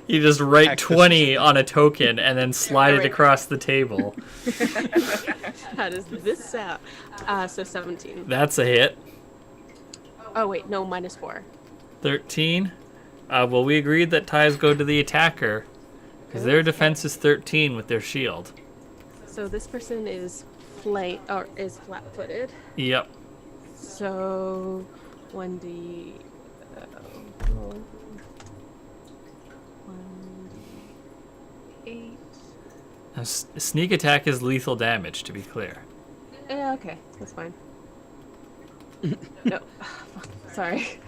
you just write Access 20 on a token and then slide it Right. across the table. How does this sound? So 17. That's a hit. Oh, wait, no, -4. 13. Well, we agreed that ties go to the attacker because their defense is 13 with their shield. So this person is is flat-footed. Yep. So 1d. 1d8. Now, sneak attack is lethal damage, to be clear. Yeah, okay, that's fine. No, sorry.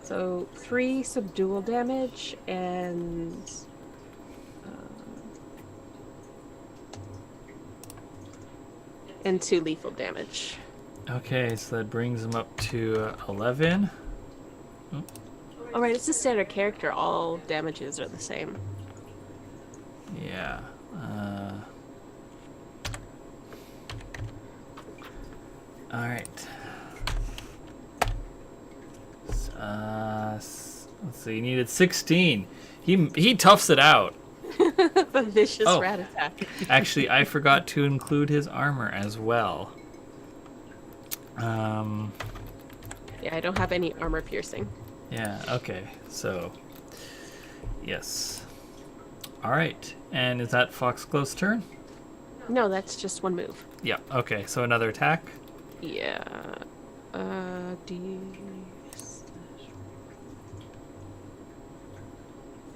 So 3 subdual damage and 2 lethal damage. Okay, so that brings them up to 11. All right, it's a standard character. All damages are the same. Yeah. All right. Let's see. You needed 16. He toughs it out. The vicious Oh. rat attack. Actually, I forgot to include his armor as well. Yeah, I don't have any armor piercing. Yeah. Okay. So, yes. All right. And is that Foxglove's turn? No, that's just one move. Yeah. Okay. So another attack. Yeah. D.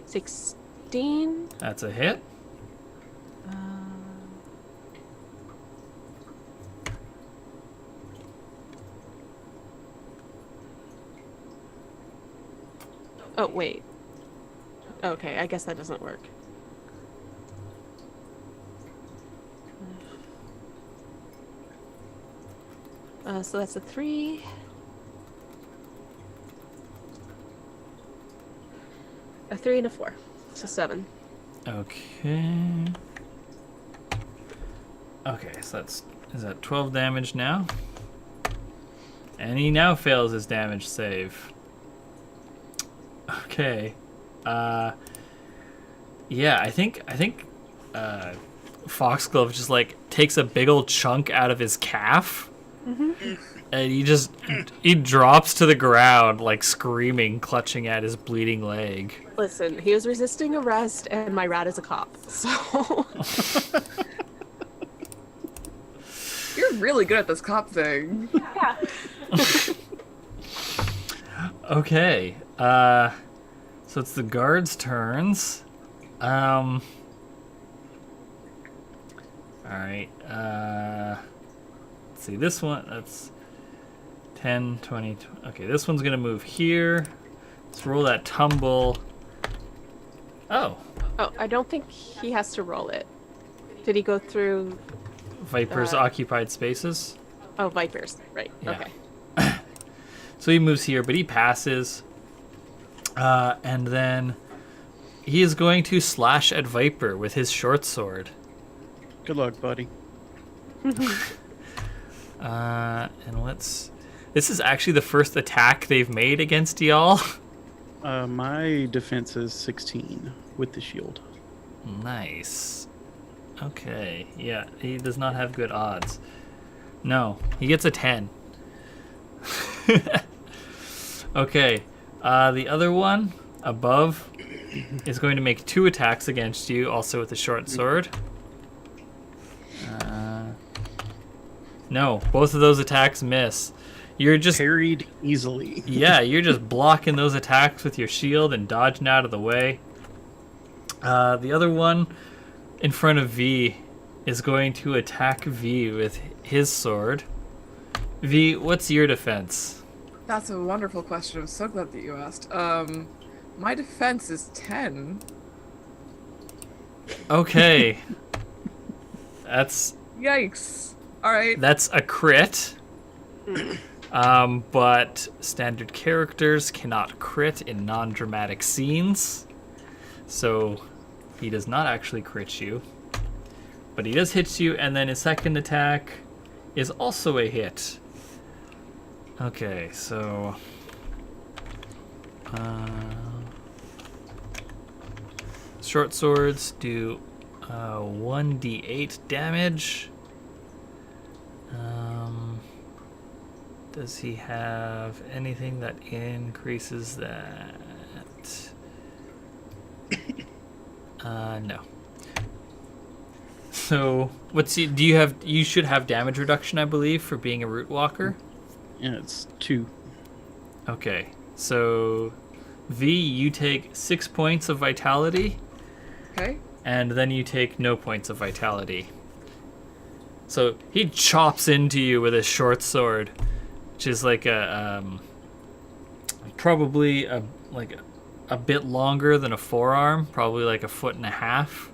16. That's a hit. Oh, wait. Okay, I guess that doesn't work. So that's a 3. A 3 and a 4. So 7. Okay. Okay. So is that 12 damage now? And he now fails his damage save. Okay. Yeah, I think Foxglove just like takes a big old chunk out of his calf, and he drops to the ground like screaming, clutching at his bleeding leg. Listen, he was resisting arrest, and my rat is a cop, so... You're really good at this cop thing. Yeah. Okay, so it's the guards' turns. All right, let's see, this one, that's 10, 20, okay, this one's gonna move here. Let's roll that tumble. Oh, Oh, I don't think he has to roll it. Did he go through... Viper's occupied spaces. Oh, Vipers. Right. Yeah. Okay. So he moves here, but he passes. And then he is going to slash at Viper with his short sword. Good luck, buddy. And let's... This is actually the first attack they've made against y'all. My defense is 16 with the shield. Nice. Okay, yeah, he does not have good odds. No, he gets a 10. Okay, the other one above is going to make 2 attacks against you, also with a short sword. No, both of those attacks miss. You're just... Parried easily. Yeah, you're just blocking those attacks with your shield and dodging out of the way. The other one in front of V is going to attack V with his sword. V, what's your defense? That's a wonderful question. I'm so glad that you asked. My defense is 10. Okay. That's Yikes. Alright. that's a crit. But standard characters cannot crit in non-dramatic scenes. So he does not actually crit you. But he does hit you, and then his second attack is also a hit. Okay, so... short swords do 1d8 damage. Does he have anything that increases that? No. So, you should have damage reduction, I believe, for being a root walker. Yeah, it's 2. Okay, so V, you take 6 points of vitality, Okay. and then you take no points of vitality. So he chops into you with his short sword, which is like a probably a bit longer than a forearm, probably like 1.5 feet,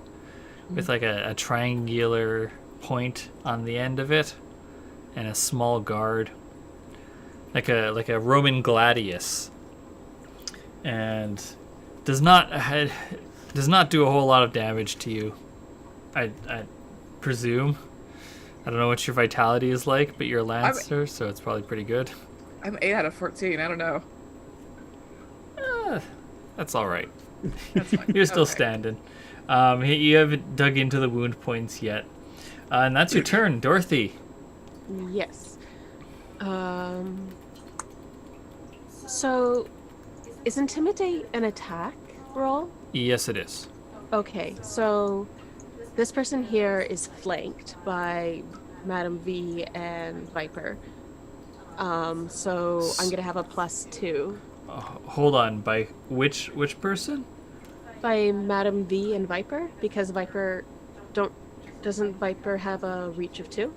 with like a triangular point on the end of it, and a small guard, like a Roman gladius, and does not do a whole lot of damage to you. I presume. I don't know what your vitality is like, but you're a lancer, so it's probably pretty good. I'm 8 out of 14. I don't know. That's all right. That's fine. You're still Okay. standing. You haven't dug into the wound points yet. And that's your turn, Dorothy. Yes. So, is Intimidate an attack roll? Yes, it is. Okay, so this person here is flanked by Madam V and Viper. So I'm gonna have a +2. Hold on, by which person? By Madam V and Viper, because doesn't Viper have a reach of 2?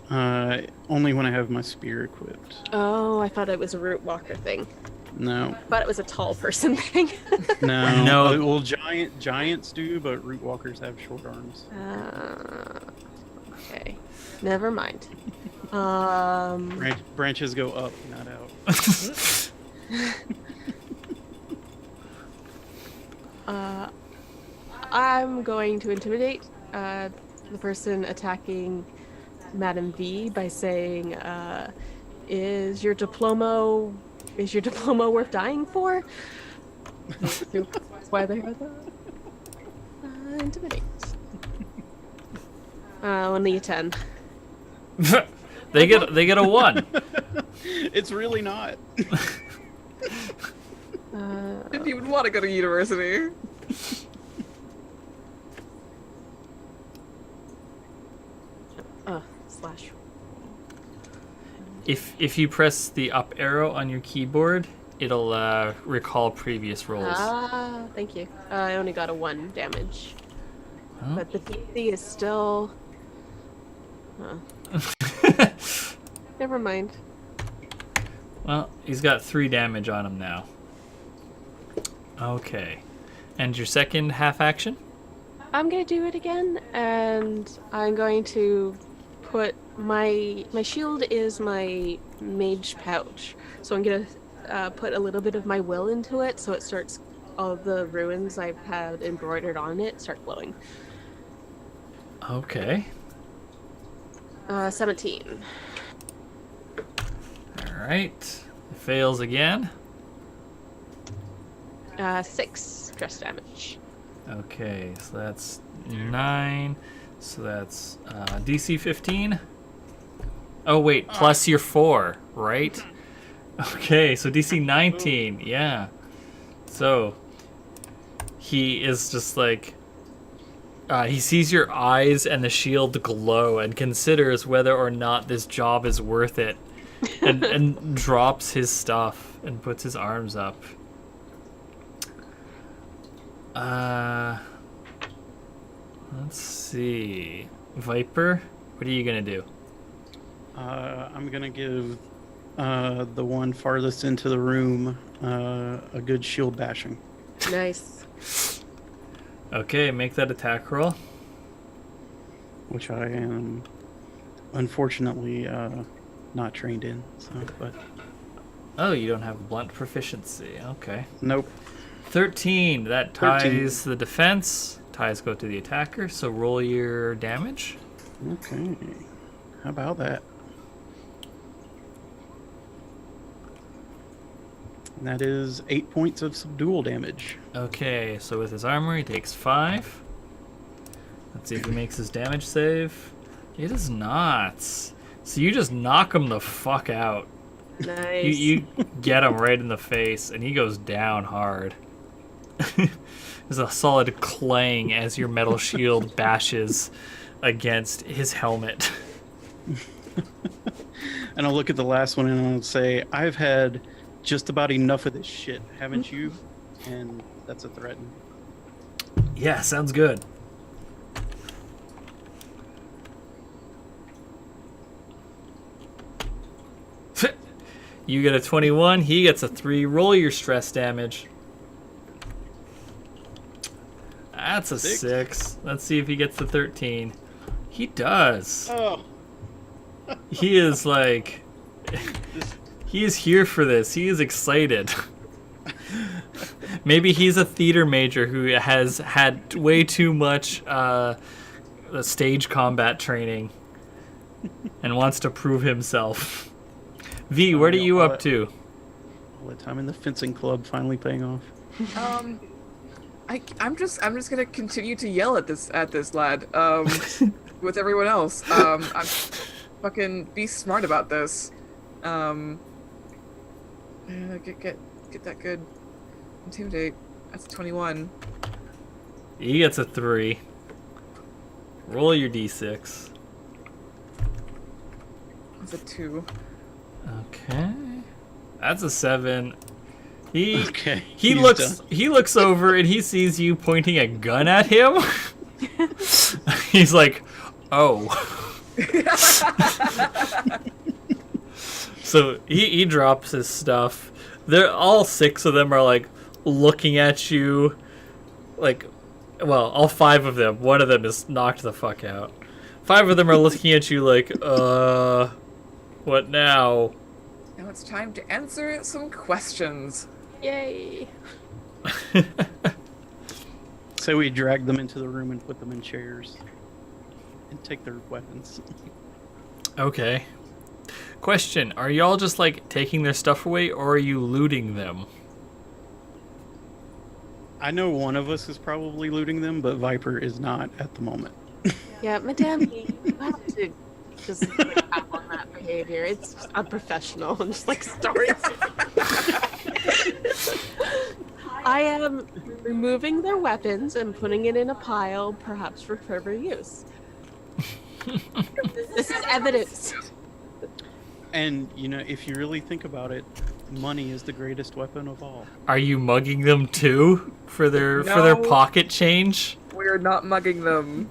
Only when I have my spear equipped. Oh, I thought it was a root walker thing. No. I thought it was a tall person thing. No. No. Well, giants do, but root walkers have short arms. Okay, never mind. Branches go up, not out. I'm going to intimidate the person attacking Madam V by saying, "Is your diploma worth dying for?" That's why they have that. Intimidate. Only a 10. They get a 1. It's really not. Didn't even want to go to university. Slash. If you press the up arrow on your keyboard, it'll recall previous rolls. Ah, thank you. I only got a 1 damage. Oh. But the DC is still... Never mind. Well, he's got 3 damage on him now. Okay. And your second half action? I'm gonna do it again, and I'm going to put my shield is my mage pouch, so I'm gonna put a little bit of my will into it, so it starts all the runes I've had embroidered on it start glowing. Okay. 17. All right. Fails again. 6 stress damage. Okay, so that's 9. So that's DC 15. Oh wait, plus your 4, right? Okay, so DC 19. Yeah. So he is just like he sees your eyes and the shield glow and considers whether or not this job is worth it, and drops his stuff and puts his arms up. Let's see. Viper, what are you gonna do? I'm gonna give the one farthest into the room a good shield bashing. Nice. Okay, make that attack roll. Which I am unfortunately not trained in. So, but Oh, you don't have blunt proficiency. Okay. nope. 13. That ties 13. the defense. Ties go to the attacker. So roll your damage. Okay. How about that? And that is 8 points of subdual damage. Okay, so with his armor, he takes 5. Let's see if he makes his damage save. He does not. So you just knock him the fuck out. Nice. You get him right in the face, and he goes down hard. There's a solid clang as your metal shield bashes against his helmet. And I'll look at the last one and I'll say, I've had just about enough of this shit, haven't you? And that's a threaten. Yeah, sounds good. You get a 21, he gets a 3. Roll your stress damage. That's a 6. Let's see if he gets the 13. He does. Oh. He is like... He is here for this. He is excited. Maybe he's a theater major who has had way too much stage combat training and wants to prove himself. V, what are you up to? All the time in the fencing club finally paying off. I'm just gonna continue to yell at this lad. With everyone else. I'm fucking be smart about this. Get that good intimidate. That's a 21. He gets a 3. Roll your d6. That's a 2. Okay. That's a 7. He Okay. he he's looks done. he looks over and he sees you pointing a gun at him. He's like, "Oh." So he drops his stuff. They're all 6 of them are like looking at you like, well, all 5 of them. One of them is knocked the fuck out. 5 of them are looking at you like, what now? Now it's time to answer some questions. Yay. So we drag them into the room and put them in chairs. And take their weapons. Okay. Question, are y'all just like taking their stuff away or are you looting them? I know one of us is probably looting them, but Viper is not at the moment. Yeah, Madame, you have to just like, up on that behavior. It's just unprofessional and just like stories. I am removing their weapons and putting it in a pile, perhaps for further use. This is evidence. And you know, if you really think about it, money is the greatest weapon of all. Are you mugging them too for their No. pocket change? We're not mugging them.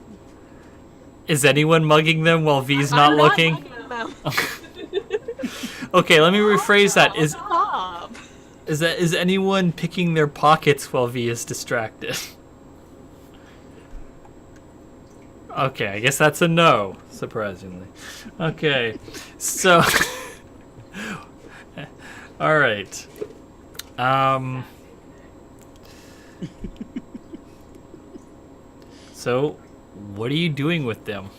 Is anyone mugging them while V's not I'm looking? mugging them. Okay, let me rephrase that. Stop. Is anyone picking their pockets while V is distracted? Okay, I guess that's a no, surprisingly. Okay, so all right. So what are you doing with them?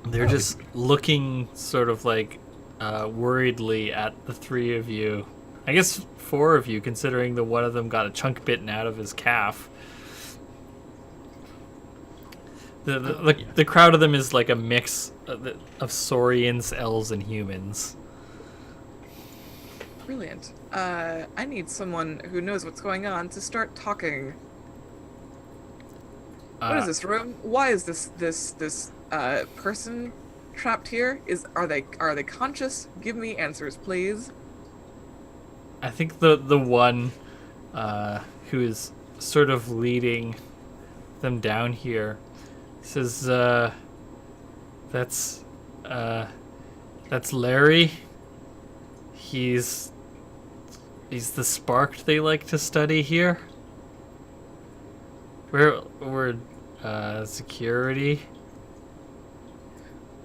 They're just looking sort of like worriedly at the three of you. I guess four of you, considering the one of them got a chunk bitten out of his calf. The crowd of them is like a mix of Saurians, elves, and humans. Brilliant. I need someone who knows what's going on to start talking. What is this room? Why is this person trapped here? Are they conscious? Give me answers, please. I think the one who is sort of leading them down here says, that's Larry. He's the spark they like to study here. We're security.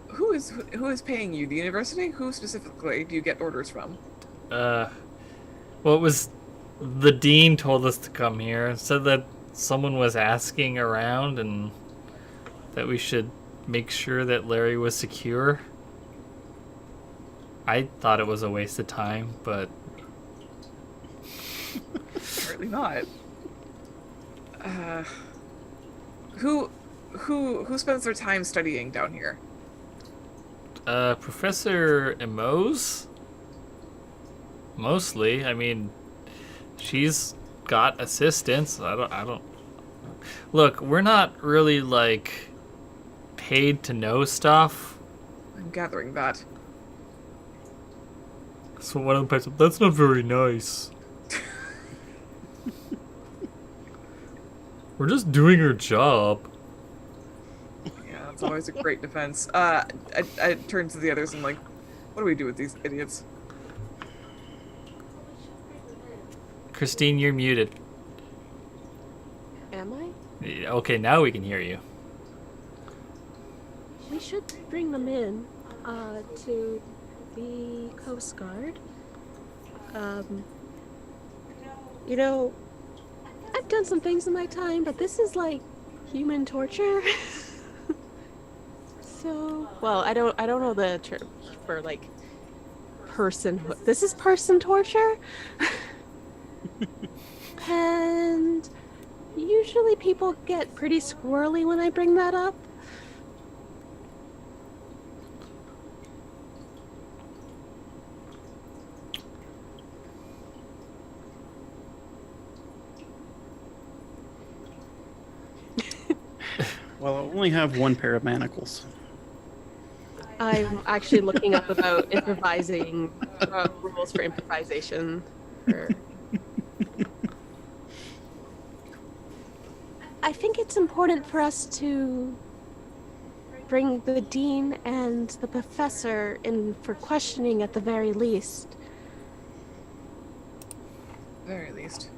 Who is paying you? The university? Who specifically do you get orders from? Well, it was the dean told us to come here and said that someone was asking around and that we should make sure that Larry was secure. I thought it was a waste of time, but Apparently not. Who spends their time studying down here? Professor Emos? Mostly. I mean, she's got assistants. I don't. Look, we're not really like paid to know stuff. I'm gathering that. So one of them pipes up, that's not very nice. We're just doing our job. Yeah, that's always a great defense. I turn to the others and like, what do we do with these idiots? Christine, you're muted. Am I? Okay, now we can hear you. We should bring them in to the Coast Guard. You know, I've done some things in my time, but this is like human torture. So, well, I don't know the term for like personhood. This is person torture. And usually people get pretty squirrely when I bring that up. Well, I only have one pair of manacles. I'm actually looking up about improvising rules for improvisation. I think it's important for us to bring the dean and the professor in for questioning at the very least. Very least.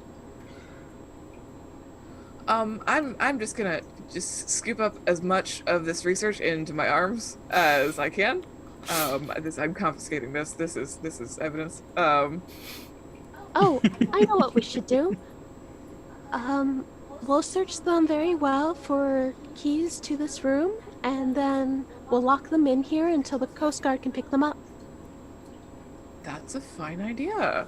I'm just gonna scoop up as much of this research into my arms as I can. I'm confiscating this. This is evidence. Oh, I know what we should do. We'll search them very well for keys to this room, and then we'll lock them in here until the Coast Guard can pick them up. That's a fine idea.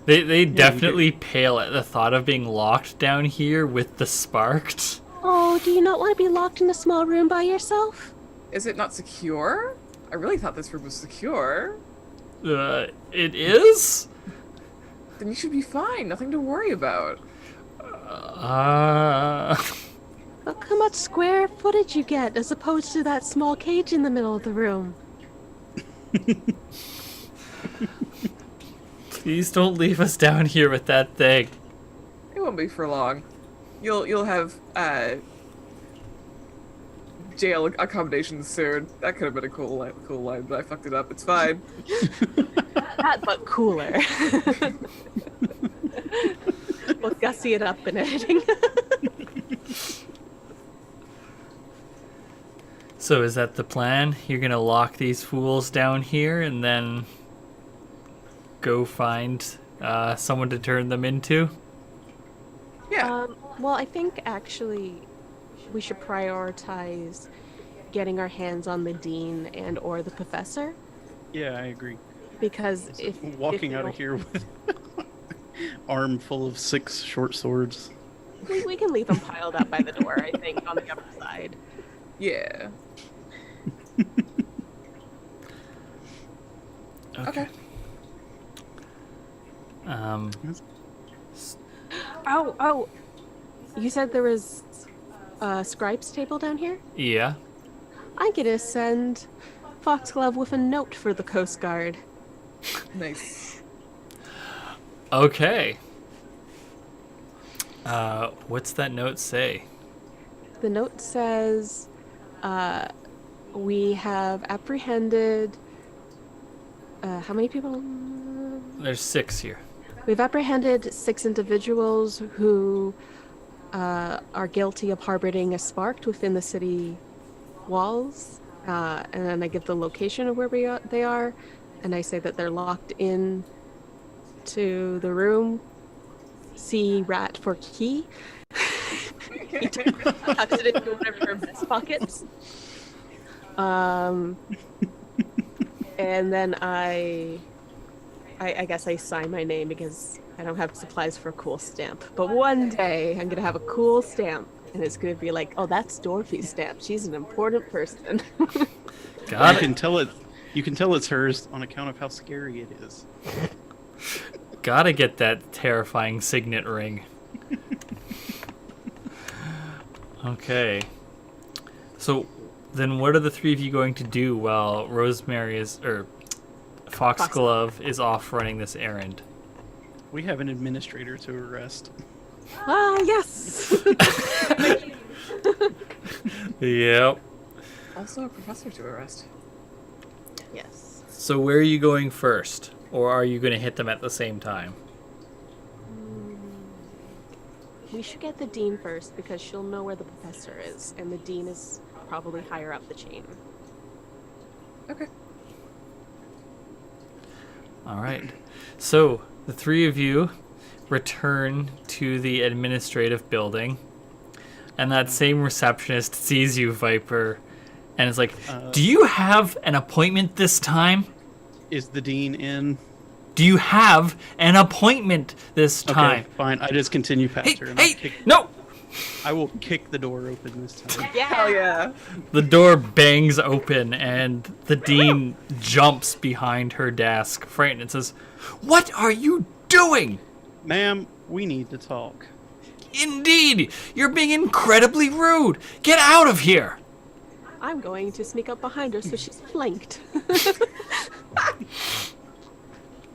They definitely pale at the thought of being locked down here with the sparked. Oh, do you not want to be locked in a small room by yourself? Is it not secure? I really thought this room was secure. It is? Then you should be fine. Nothing to worry about. Look how much square footage you get as opposed to that small cage in the middle of the room. Please don't leave us down here with that thing. It won't be for long. You'll have jail accommodations soon. That could have been a cool line, but I fucked it up. It's fine. That, but cooler. We'll gussy it up in editing. So is that the plan? You're gonna lock these fools down here and then go find someone to turn them into? Yeah. Well, I think actually we should prioritize getting our hands on the dean and or the professor, Yeah, I agree. because if Walking we out of don't- here with arm full of 6 short swords. we can leave them piled up by the door. I think on the upper side. Yeah. Okay. Oh! You said there was a scribe's table down here? Yeah. I'm gonna send Foxglove with a note for the Coast Guard. Nice. Okay. What's that note say? The note says, we have apprehended. How many people? There's 6 here. We've apprehended 6 individuals who are guilty of harboring a sparked within the city walls. And then I give the location of where they are, and I say that they're locked in to the room. See rat for key. He tucks it into one of her vest pockets. And then I guess I sign my name because I don't have supplies for a cool stamp. But one day I'm gonna have a cool stamp, and it's gonna be like, oh, that's Dorothy's stamp. She's an important person. Got You it. can tell it. You can tell it's hers on account of how scary it is. Gotta get that terrifying signet ring. Okay. So then what are the 3 of you going to do while Rosemary Foxglove is off running this errand? We have an administrator to arrest. Ah, yes. Yep. Also a professor to arrest. Yes. So where are you going first? Or are you going to hit them at the same time? We should get the dean first because she'll know where the professor is, and the dean is probably higher up the chain. Okay. All right. So the 3 of you return to the administrative building, and that same receptionist sees you, Viper, and is like, "Do you have an appointment this time? Is the dean in? Do you have an appointment this time?" Okay, fine. I just continue past Hey, her. And hey, no! I will kick the door open this time. Hell yeah. The door bangs open, and the dean jumps behind her desk, frightened, and says, "What are you doing?" Ma'am, we need to talk. "Indeed, you're being incredibly rude. Get out of here." I'm going to sneak up behind her so she's flanked.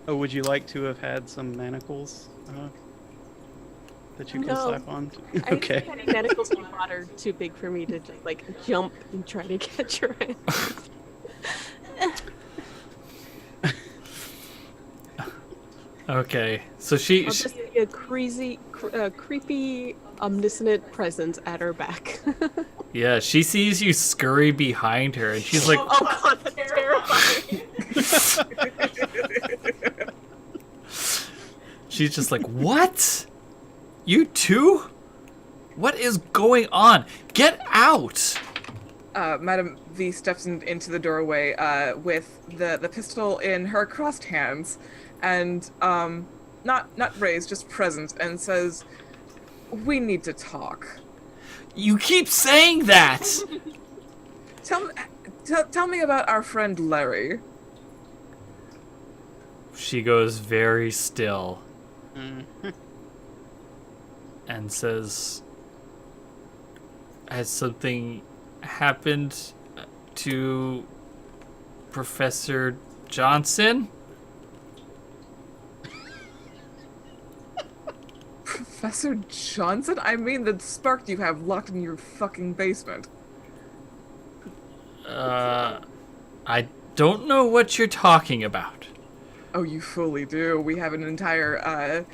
Oh, would you like to have had some manacles that you can No. slap on? I Okay. think the manacles you bought are too big for me to just like jump and try to catch her hand. Okay, so she I'll just be a creepy, omniscient presence at her back. yeah, she sees you scurry behind her, and she's like, Oh god, that's terrifying. she's just like, "What? You too? What is going on? Get out!" Madam V steps into the doorway with the pistol in her crossed hands, and not raised, just present, and says, "We need to talk." You keep saying that! Tell me about our friend Larry. She goes very still Mhm. and says, has something happened to Professor Johnson? Professor Johnson? I mean the spark you have locked in your fucking basement. I don't know what you're talking about. Oh, you fully do. We have an entire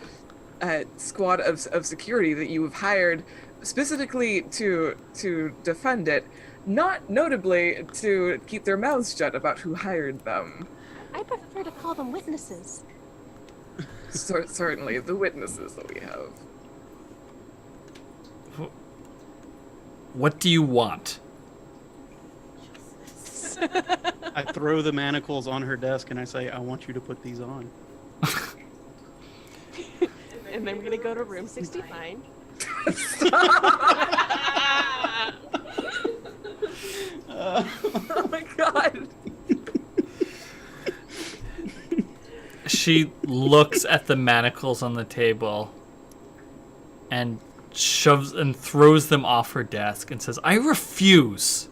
squad of security that you have hired specifically to defend it, not notably to keep their mouths shut about who hired them. I prefer to call them witnesses. Certainly, the witnesses that we have. What do you want? I throw the manacles on her desk and I say, I want you to put these on. And then we're gonna go to room 69. Oh my god. She looks at the manacles on the table and shoves and throws them off her desk and says, "I refuse."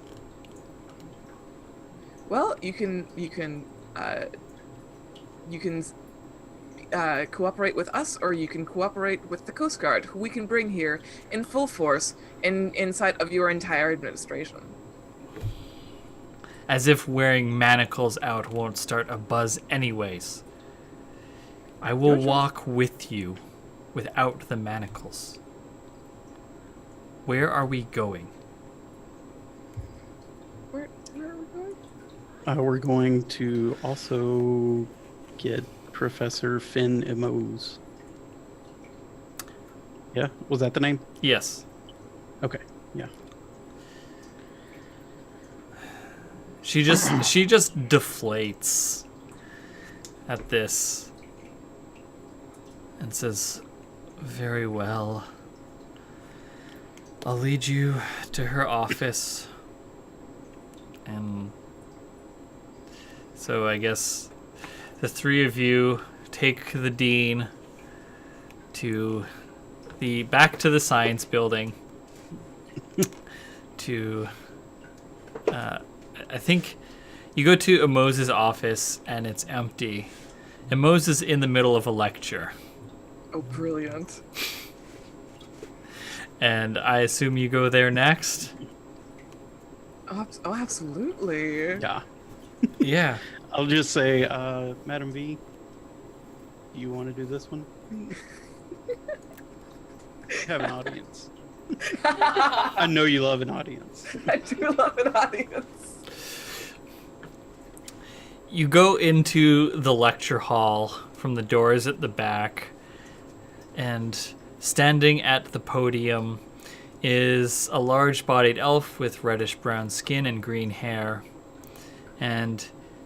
Well, you can cooperate with us, or you can cooperate with the Coast Guard, who we can bring here in full force inside of your entire administration. As if wearing manacles out won't start a buzz anyways. I will walk with you without the manacles. Where are we going? Where are we going? We're going to also get Professor Finn Emos. Yeah, was that the name? Yes. Okay, yeah. She just deflates at this and says, "Very well. I'll lead you to her office." And so I guess the three of you take the dean to back to the science building to I think you go to Amos's office and it's empty. Amos is in the middle of a lecture. Oh, brilliant. And I assume you go there next? Oh, absolutely. Yeah. Yeah. I'll just say, Madam V, you want to do this one? Have an audience. I know you love an audience. I do love an audience. You go into the lecture hall from the doors at the back, and standing at the podium is a large-bodied elf with reddish-brown skin and green hair. And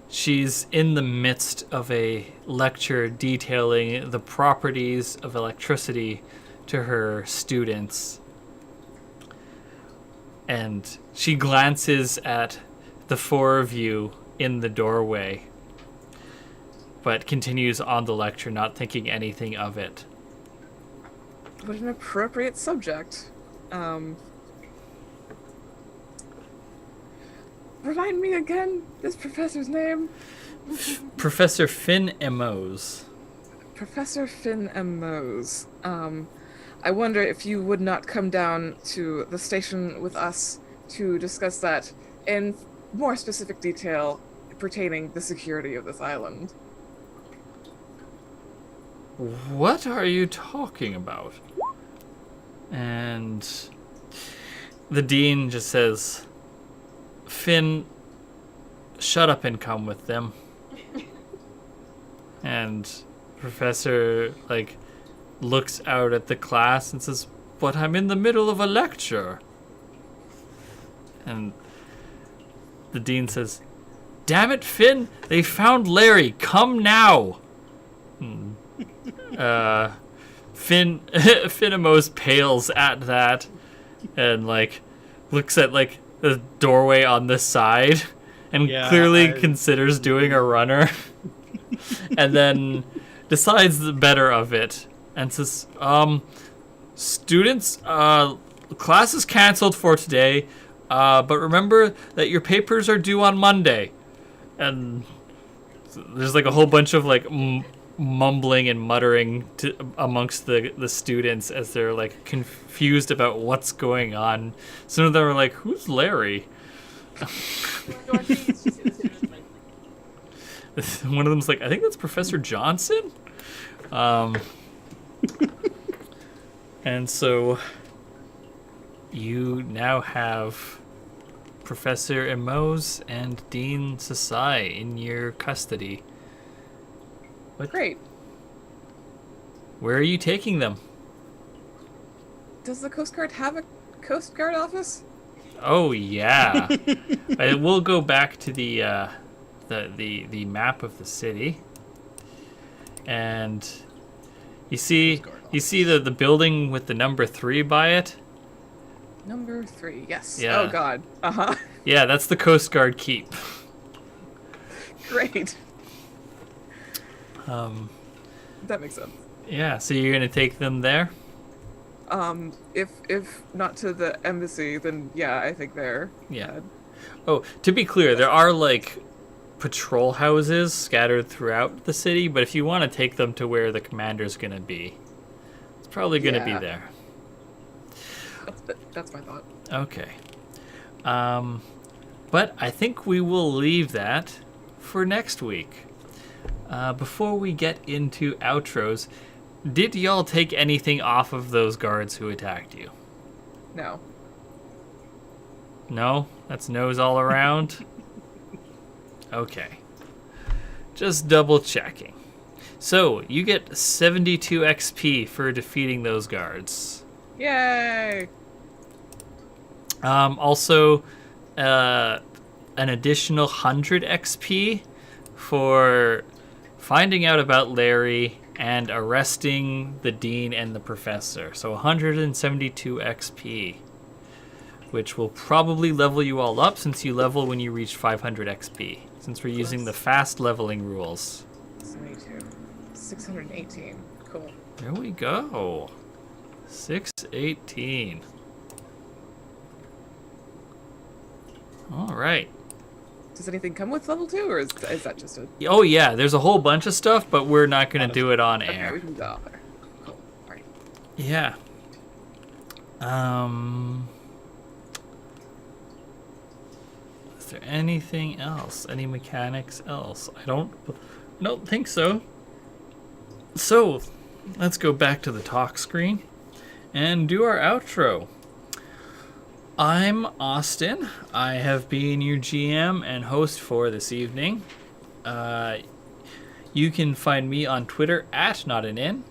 she's in the midst of a lecture detailing the properties of electricity to her students. And she glances at the four of you in the doorway, but continues on the lecture, not thinking anything of it. What an appropriate subject. Remind me again, this professor's name? Professor Finn Emos. Professor Finn M. Mose. I wonder if you would not come down to the station with us to discuss that in more specific detail pertaining the security of this island. What are you talking about? And the dean just says, "Finn, shut up and come with them." And Professor, looks out at the class and says, "But I'm in the middle of a lecture." And the dean says, "Damn it, Finn, they found Larry. Come now." Finamos pales at that and like looks at like the doorway on the side and Yeah, clearly considers doing a runner and then decides the better of it and says, students, class is canceled for today, but remember that your papers are due on Monday. And there's like a whole bunch of like mumbling and muttering amongst the students as they're like confused about what's going on. Some of them are like, "Who's Larry?" One of them's like, "I think that's Professor Johnson." And so you now have Professor Emos and Dean Sasai in your custody. Great. Where are you taking them? Does the Coast Guard have a Coast Guard office? Oh yeah. We'll go back to the map of the city, and you see the building with the number 3 by it. Number 3, yes. Yeah. Oh God. Uh-huh. Yeah, that's the Coast Guard keep. Great. That makes sense. Yeah, so you're gonna take them there? If not to the embassy, then yeah, I think they're Yeah. bad. Oh, to be clear, there are like patrol houses scattered throughout the city, but if you want to take them to where the commander's gonna be, it's probably gonna be Yeah. there. That's my thought. Okay. But I think we will leave that for next week. Before we get into outros, did y'all take anything off of those guards who attacked you? No. No? That's no's all around? Okay. Just double checking. So, you get 72 XP for defeating those guards. Yay! Also, an additional 100 XP for finding out about Larry and arresting the dean and the professor. So 172 XP, which will probably level you all up since you level when you reach 500 XP, since we're using the fast leveling rules. 72. 618. Cool. There we go. 618. All right. Does anything come with level 2, or is that just a... Oh yeah, there's a whole bunch of stuff, but we're not going to do it on Okay, we air. can go there. Cool. Alright. Yeah. Is there anything else? Any mechanics else? I don't think so. So, let's go back to the talk screen and do our outro. I'm Austin. I have been your GM and host for this evening. You can find me on Twitter at NotAnIn.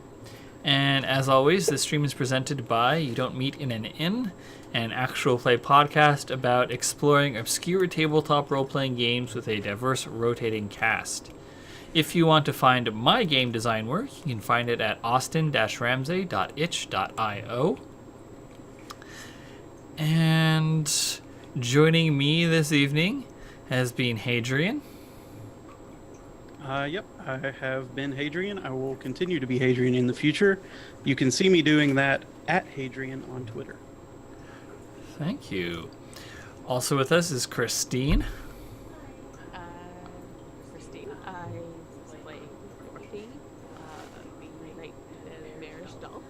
And as always, this stream is presented by You Don't Meet in an Inn, an actual play podcast about exploring obscure tabletop role-playing games with a diverse rotating cast. If you want to find my game design work, you can find it at austin-ramsey.itch.io. And joining me this evening has been Hadrian. Yep, I have been Hadrian. I will continue to be Hadrian in the future. You can see me doing that at Hadrian on Twitter. Thank you. Also with us is Christine. Christine, I play Dorothy, the Knight Mayor's doll.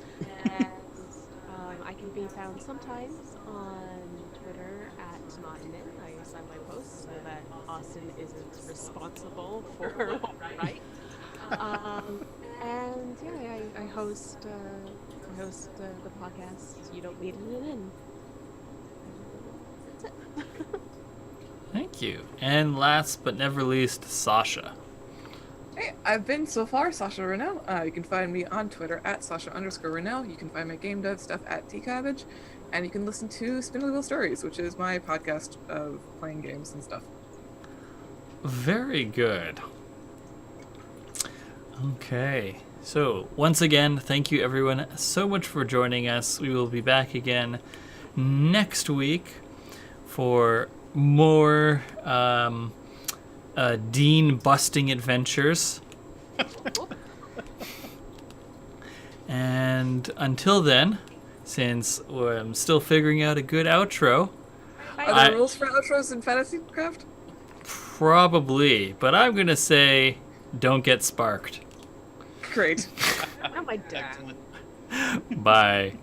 And I can be found sometimes on Twitter at NotAnIn. I assign my posts so that Austin isn't responsible for what I write. And yeah, I host the podcast You Don't Meet in an Inn. That's it. Thank you. And last but never least, Sasha. Hey, I've been so far Sasha Rennell. You can find me on Twitter at Sasha_Rennell. You can find my game dev stuff at TCabbage. And you can listen to Spindly Wheel Stories, which is my podcast of playing games and stuff. Very good. Okay. So, once again, thank you everyone so much for joining us. We will be back again next week for more Dean busting adventures. And until then, since I'm still figuring out a good outro, Are there rules for outros in Fantasy Craft? probably, but I'm going to say don't get sparked. Great. Oh my dad. Excellent. Bye.